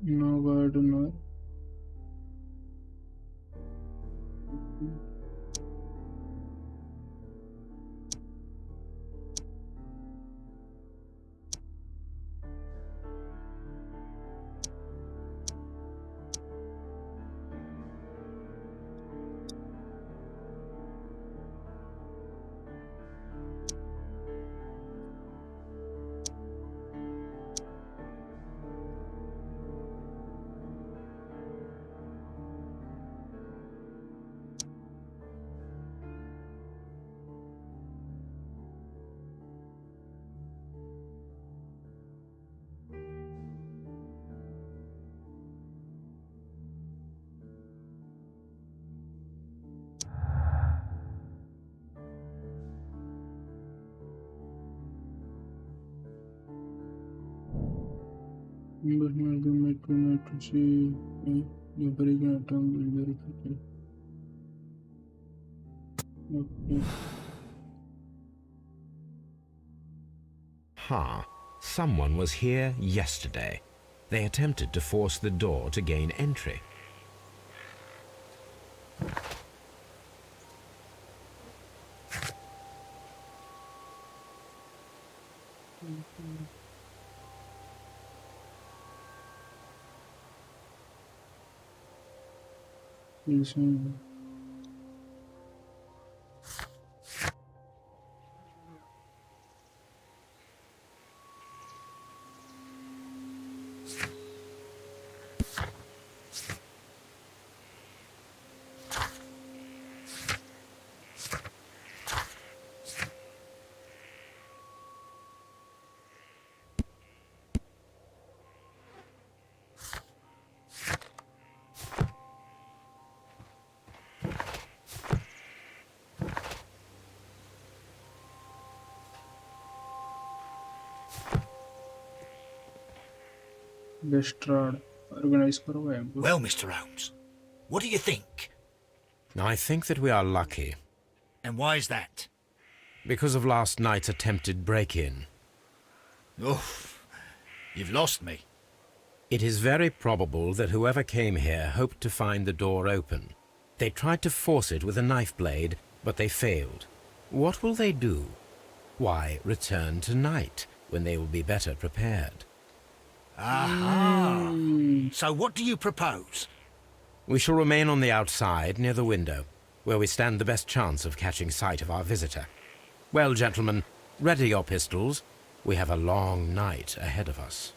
No gardener. But maybe my to not to see the very atom will verify. Okay. Ha! Someone was here yesterday. They attempted to force the door to gain entry. Listen. Lestrade. Organize करो ambush. Well, Mr. Holmes, what do you think? I think that we are lucky. And why is that? Because of last night's attempted break-in. Oof, you've lost me. It is very probable that whoever came here hoped to find the door open. They tried to force it with a knife blade, but they failed. What will they do? Why, return tonight, when they will be better prepared. Aha! So what do you propose? We shall remain on the outside, near the window, where we stand the best chance of catching sight of our visitor. Well, gentlemen, ready your pistols. We have a long night ahead of us.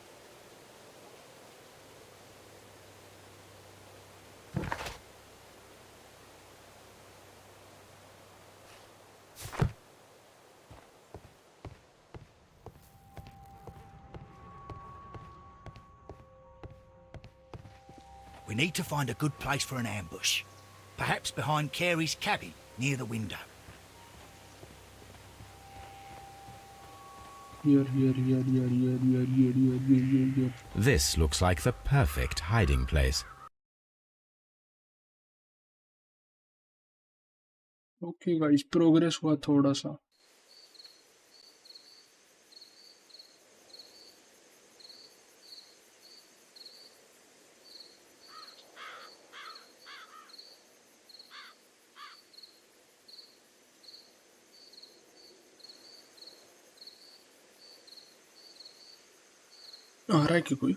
We need to find a good place for an ambush. Perhaps behind Carey's cabin, near the window. Here. This looks like the perfect hiding place. Okay guys, progress हुआ थोड़ा सा. आ रहा है क्या कोई?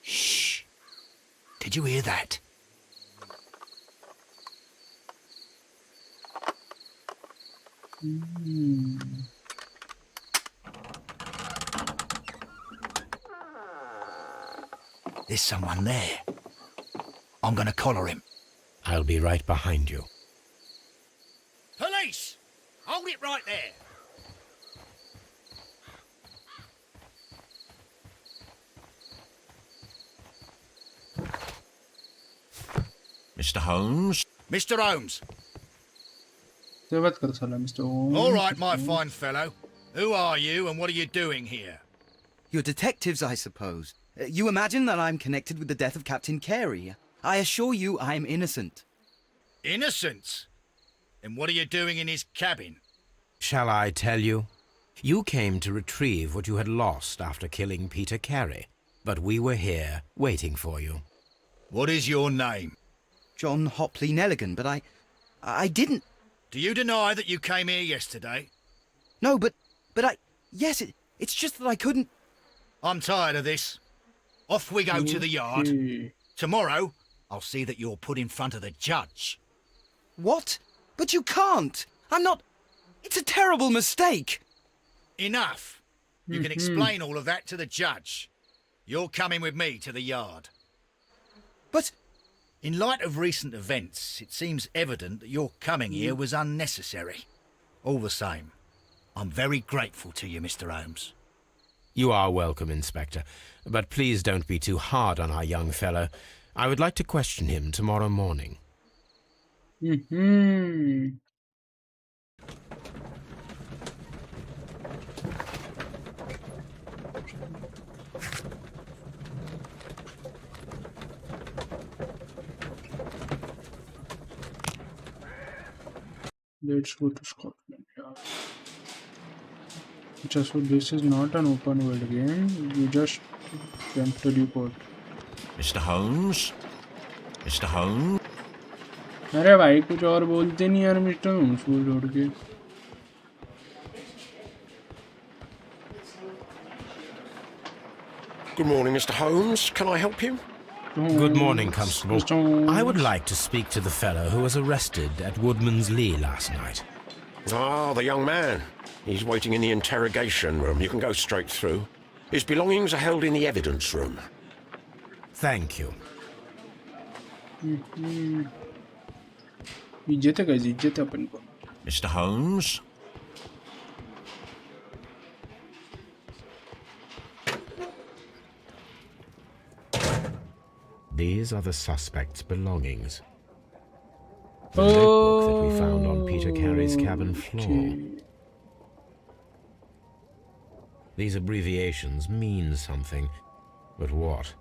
Shh! Did you hear that? There's someone there. I'm gonna collar him. I'll be right behind you. Police! Hold it right there. Mr. Holmes? Mr. Holmes. बात कर साला Mr. Holmes. All right, my fine fellow. Who are you and what are you doing here? You're detectives, I suppose. You imagine that I'm connected with the death of Captain Carey. I assure you I'm innocent. Innocent? And what are you doing in his cabin? Shall I tell you? You came to retrieve what you had lost after killing Peter Carey. but we were here, waiting for you. What is your name? John Hopley Nelligan, but I didn't... Do you deny that you came here yesterday? No, but yes, it's just that I couldn't... I'm tired of this. Off we go to the yard. Tomorrow, I'll see that you're put in front of the judge. What? But you can't! I'm not... It's a terrible mistake! Enough! You can explain all of that to the judge. You're coming with me to the yard. But... In light of recent events, it seems evident that your coming here was unnecessary. All the same, I'm very grateful to you, Mr. Holmes. You are welcome, Inspector, but please don't be too hard on our young fellow. I would like to question him tomorrow morning. Let's go to Scotland Yard. Just so this is not an open world game. You just can teleport. Mr. Holmes? Mr. Holmes? अरे भाई कुछ और बोलते नहीं यार mister Holmes को छोड़ के. Good morning, Mr. Holmes. Can I help you? Good morning, Constable. I would like to speak to the fellow who was arrested at Woodman's Lee last night. Ah, the young man. He's waiting in the interrogation room. You can go straight through. His belongings are held in the evidence room. Thank you. इज्जत है guys, इज्जत है अपन को. Mr. Holmes? These are the suspect's belongings. The notebook that we found on Peter Carey's cabin floor. These abbreviations mean something, but what?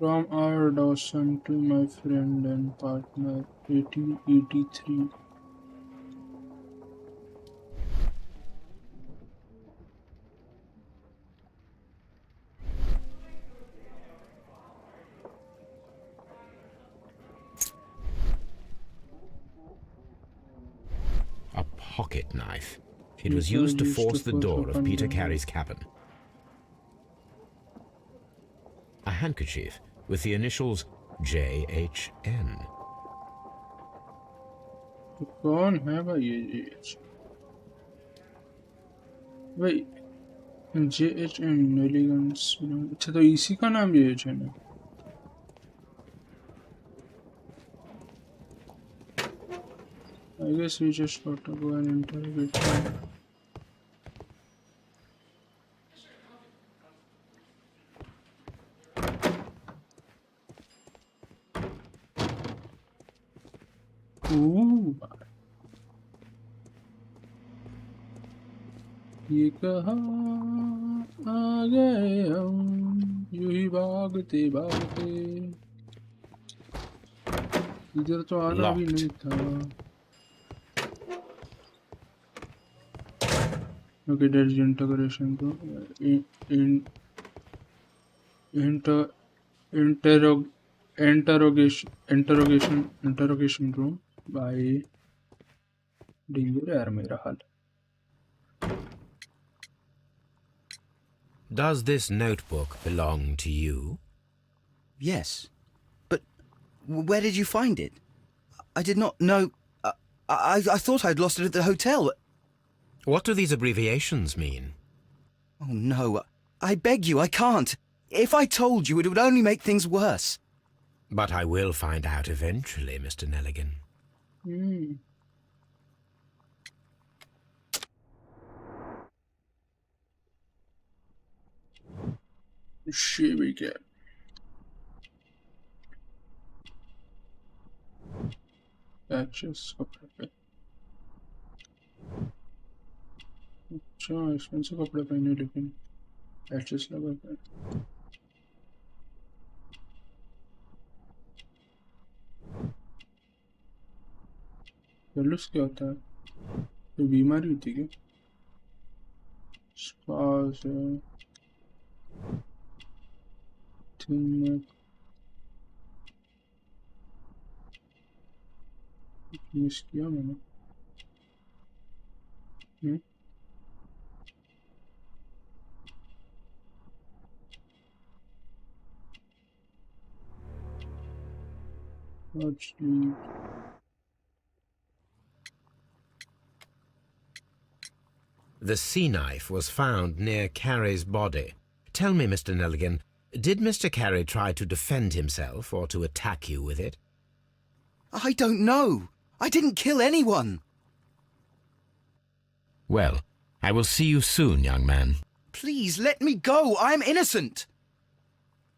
From R. Dawson to my friend and partner, 1883. A pocket knife. It was used to force the door of Peter Carey's cabin. A handkerchief with the initials JHN. कौन है भाई ये? भाई JHN elegance. अच्छा तो इसी का नाम JHN है. I guess we just got to go and interrogate him. ये कहाँ आ गए हम यूं ही भागते भागते. इधर तो आना भी नहीं था. Okay, there's integration to interrogation room by danger यार मेरा हाल. Does this notebook belong to you? Yes. But where did you find it? I did not know... I thought I'd lost it at the hotel. What do these abbreviations mean? Oh, no. I beg you, I can't. If I told you, it would only make things worse. But I will find out eventually, Mr. Nelligan. Here we go. Patches कपड़े पे. अच्छा expensive कपड़े पहने लेकिन patches लगा के. जलूस क्या होता है? कोई बीमारी होती है क्या? स्पास है, मिस किया मैंने। Actually, The sea knife was found near Carey's body. Tell me, Mr. Nelligan, did Mr. Carey try to defend himself or to attack you with it? I don't know. I didn't kill anyone. Well, I will see you soon, young man. Please, let me go. I'm innocent.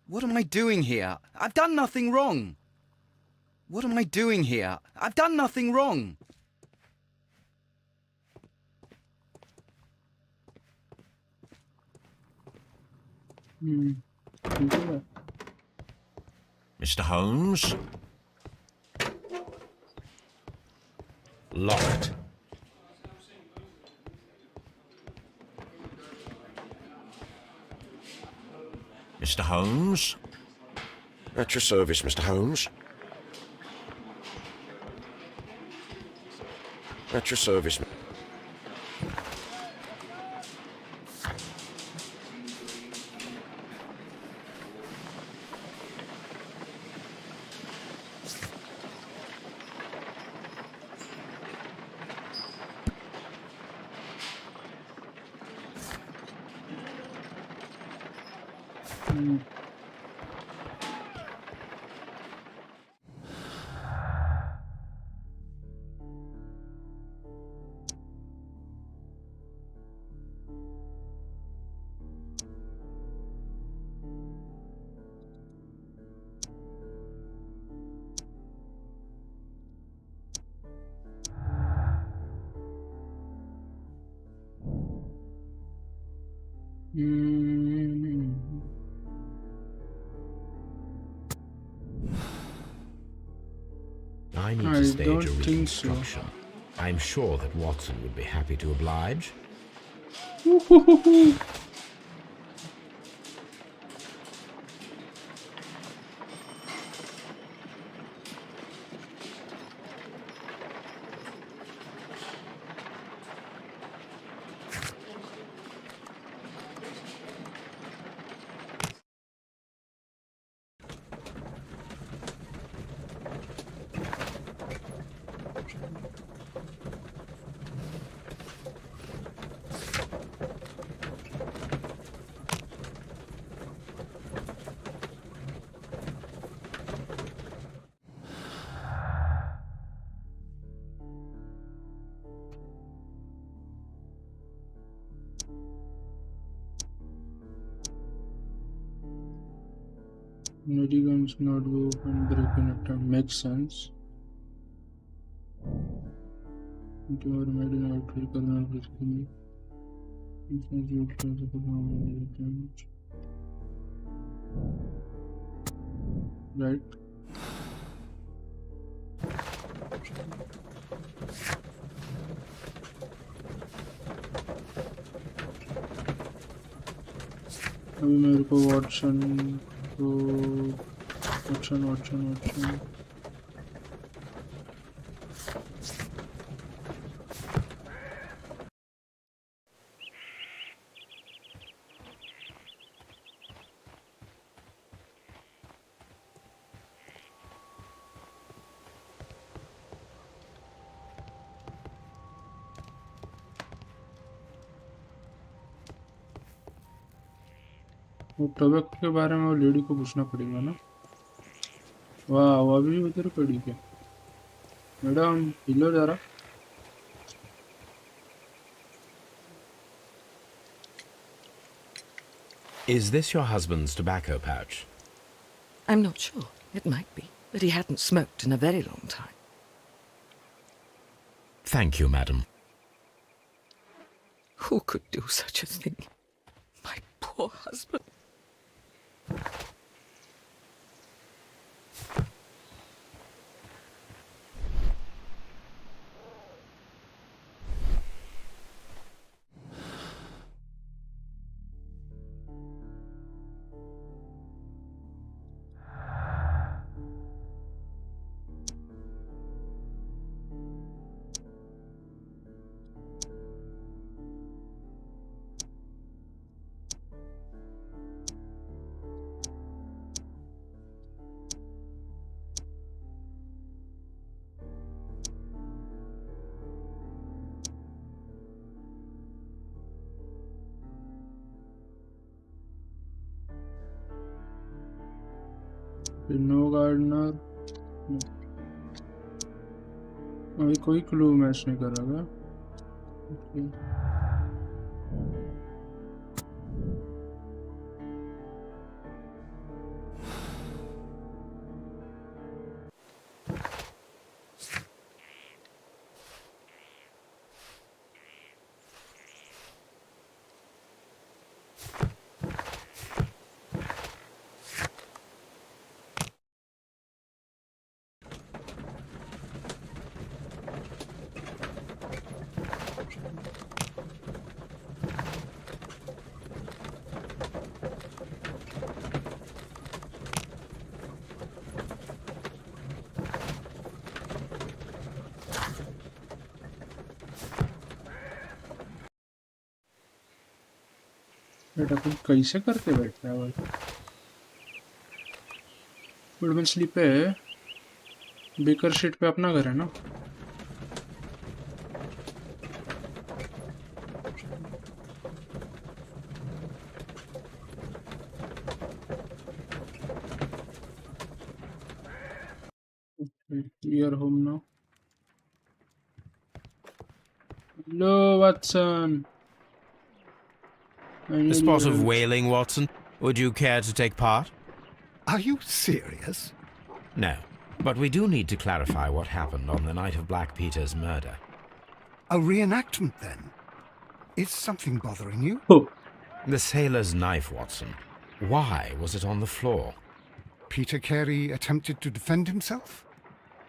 What am I doing here? I've done nothing wrong. What am I doing here? I've done nothing wrong. Mr. Holmes? Locked. Mr. Holmes? At your service, Mr. Holmes. At your service. I need to stage a reconstruction. I'm sure that Watson would be happy to oblige. Guns not go and break in attempt makes sense. You are made in article kernel basically. Right. अभी मेरे को Watson तो Watson वो टबक के बारे में वो lady को पूछना पड़ेगा ना। वाह वो अभी उधर पड़ी क्या? मैडम हिलो जरा। Is this your husband's tobacco pouch? I'm not sure. It might be, but he hadn't smoked in a very long time. Thank you, madam. Who could do such a thing? My poor husband. No gardener. अभी कोई clue match नहीं करेगा। Okay. बेटा तुम कैसे करके बैठ रहा है भाई? वुडमन स्लीप पे बेकर स्ट्रीट पे अपना घर है ना? We are home now. Hello, Watson. I A need spot your of help. whaling, Watson. Would you care to take part? Are you serious? No, but we do need to clarify what happened on the night of Black Peter's murder. A reenactment, then? Is something bothering you? Oh. The sailor's knife, Watson. Why was it on the floor? Peter Carey attempted to defend himself?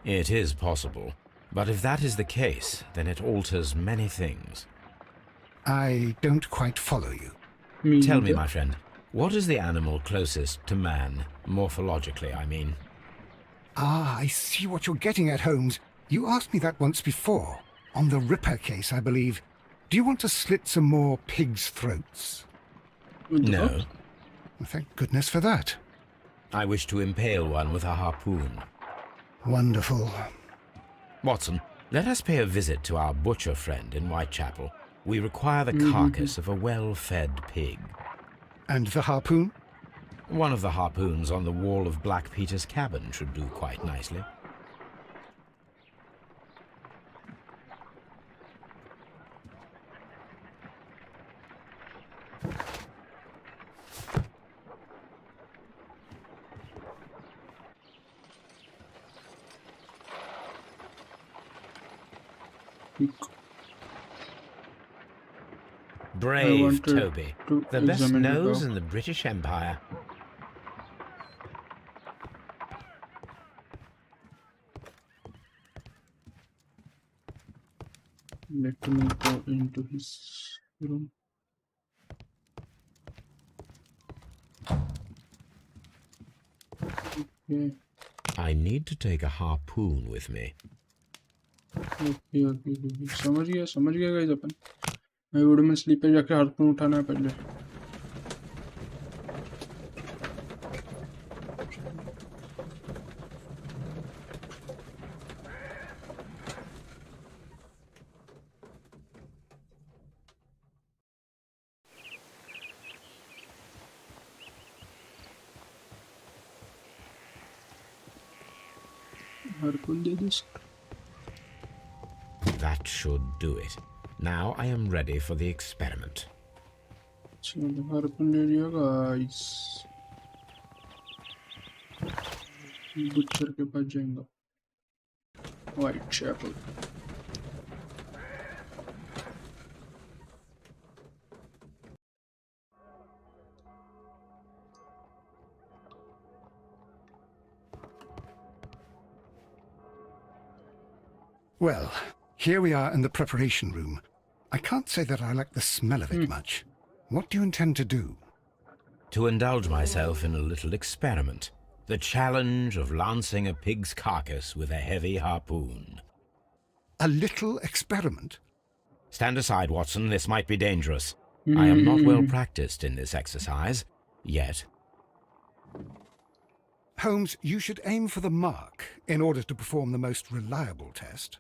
It is possible, but if that is the case, then it alters many things. I don't quite follow you. Tell me, my friend, what is the animal closest to man, morphologically, I mean? Ah, I see what you're getting at, Holmes. You asked me that once before. On the Ripper case, I believe. Do you want to slit some more pigs' throats? No. Well, thank goodness for that. I wish to impale one with a harpoon. Wonderful. Watson, let us pay a visit to our butcher friend in Whitechapel. We require the carcass of a well-fed pig. And the harpoon? One of the harpoons on the wall of Black Peter's cabin should do quite nicely. Brave Toby, the best nose in the British Empire. Let me go into his room. Okay. I need to take a harpoon with me. Okay. समझ गया guys अपन। मैं वुडमन sleep पे जाके harpoon उठाना है पहले। Harpoon दे दो। That should do it. Now I am ready for the experiment. चलो हार्पून ले लिया गाइस। बुचर के पास जाएंगे। Whitechapel. Well, here we are in the preparation room. I can't say that I like the smell of it much. What do you intend to do? To indulge myself in a little experiment. The challenge of lancing a pig's carcass with a heavy harpoon. A little experiment? Stand aside, Watson. This might be dangerous. I am not well practiced in this exercise, yet. Holmes, you should aim for the mark in order to perform the most reliable test.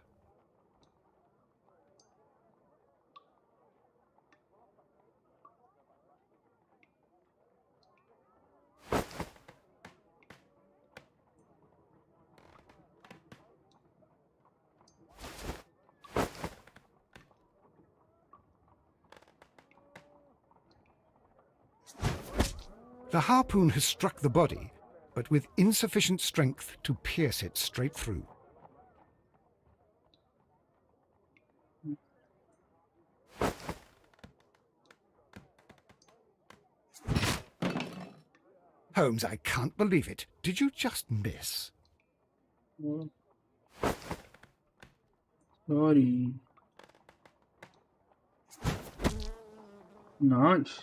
The harpoon has struck the body, but with insufficient strength to pierce it straight through. Holmes, I can't believe it. Did you just miss? Oh. Sorry. Nice.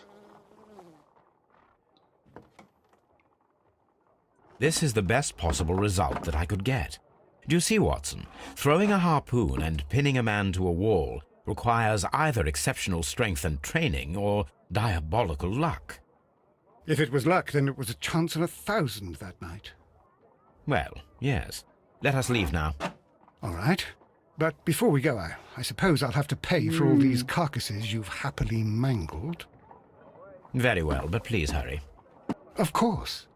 This is the best possible result that I could get. Do you see, Watson? Throwing a harpoon and pinning a man to a wall requires either exceptional strength and training or diabolical luck. If it was luck, then it was a chance in 1,000 that night. Well, yes. Let us leave now. All right. But before we go, I suppose I'll have to pay for all these carcasses you've happily mangled. Very well, but please hurry. Of course.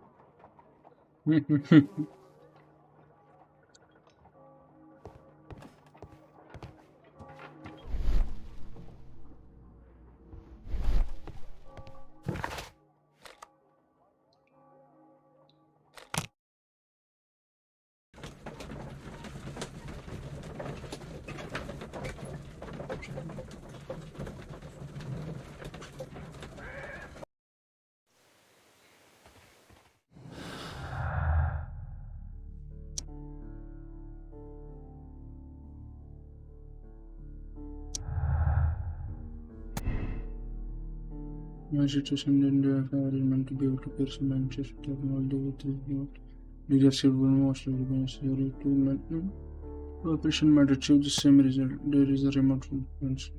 My situation in the arrangement to be able to pierce Manchester technology with remote leadership will most of the necessary to maintain operation might achieve the same result. There is a remote function.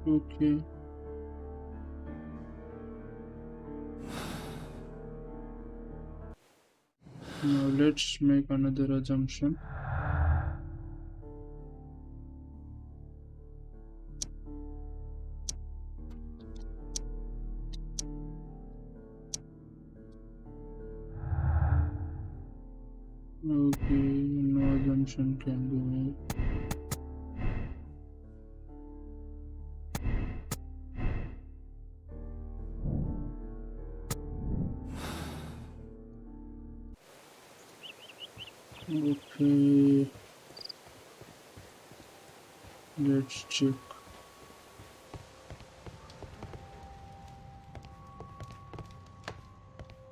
Okay. Now let's make another assumption. Okay, no assumption can be made. Okay, let's check.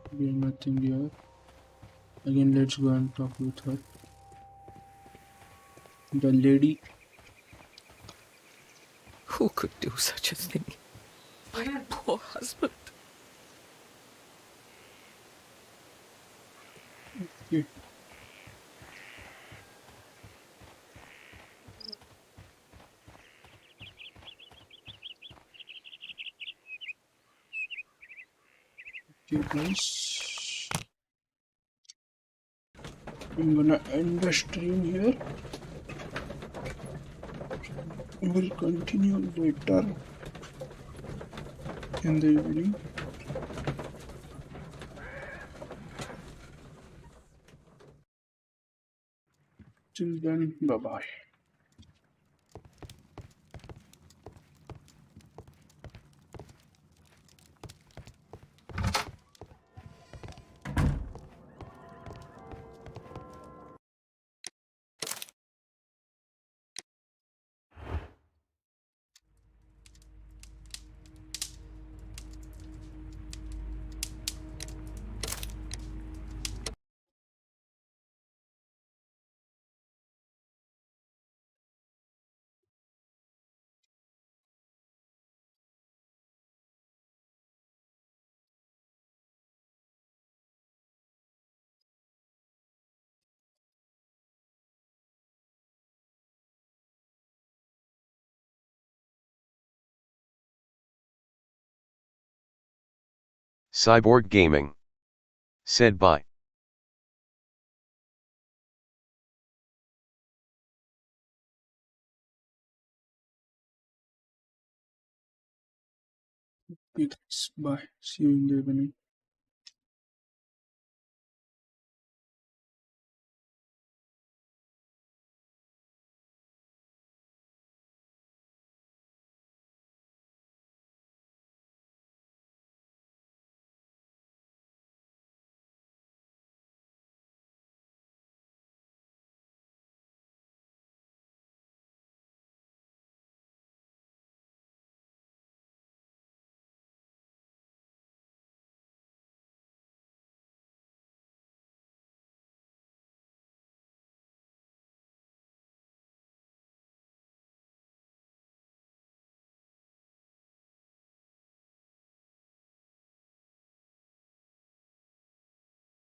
Okay, nothing here. Again, let's go and talk with her. The lady. Who could do such a thing? My poor husband. Okay. Okay, guys. I'm gonna end the stream here. We'll continue later in the evening. Till then, bye bye. Cyborg Gaming. Said by Bye. See you in the evening.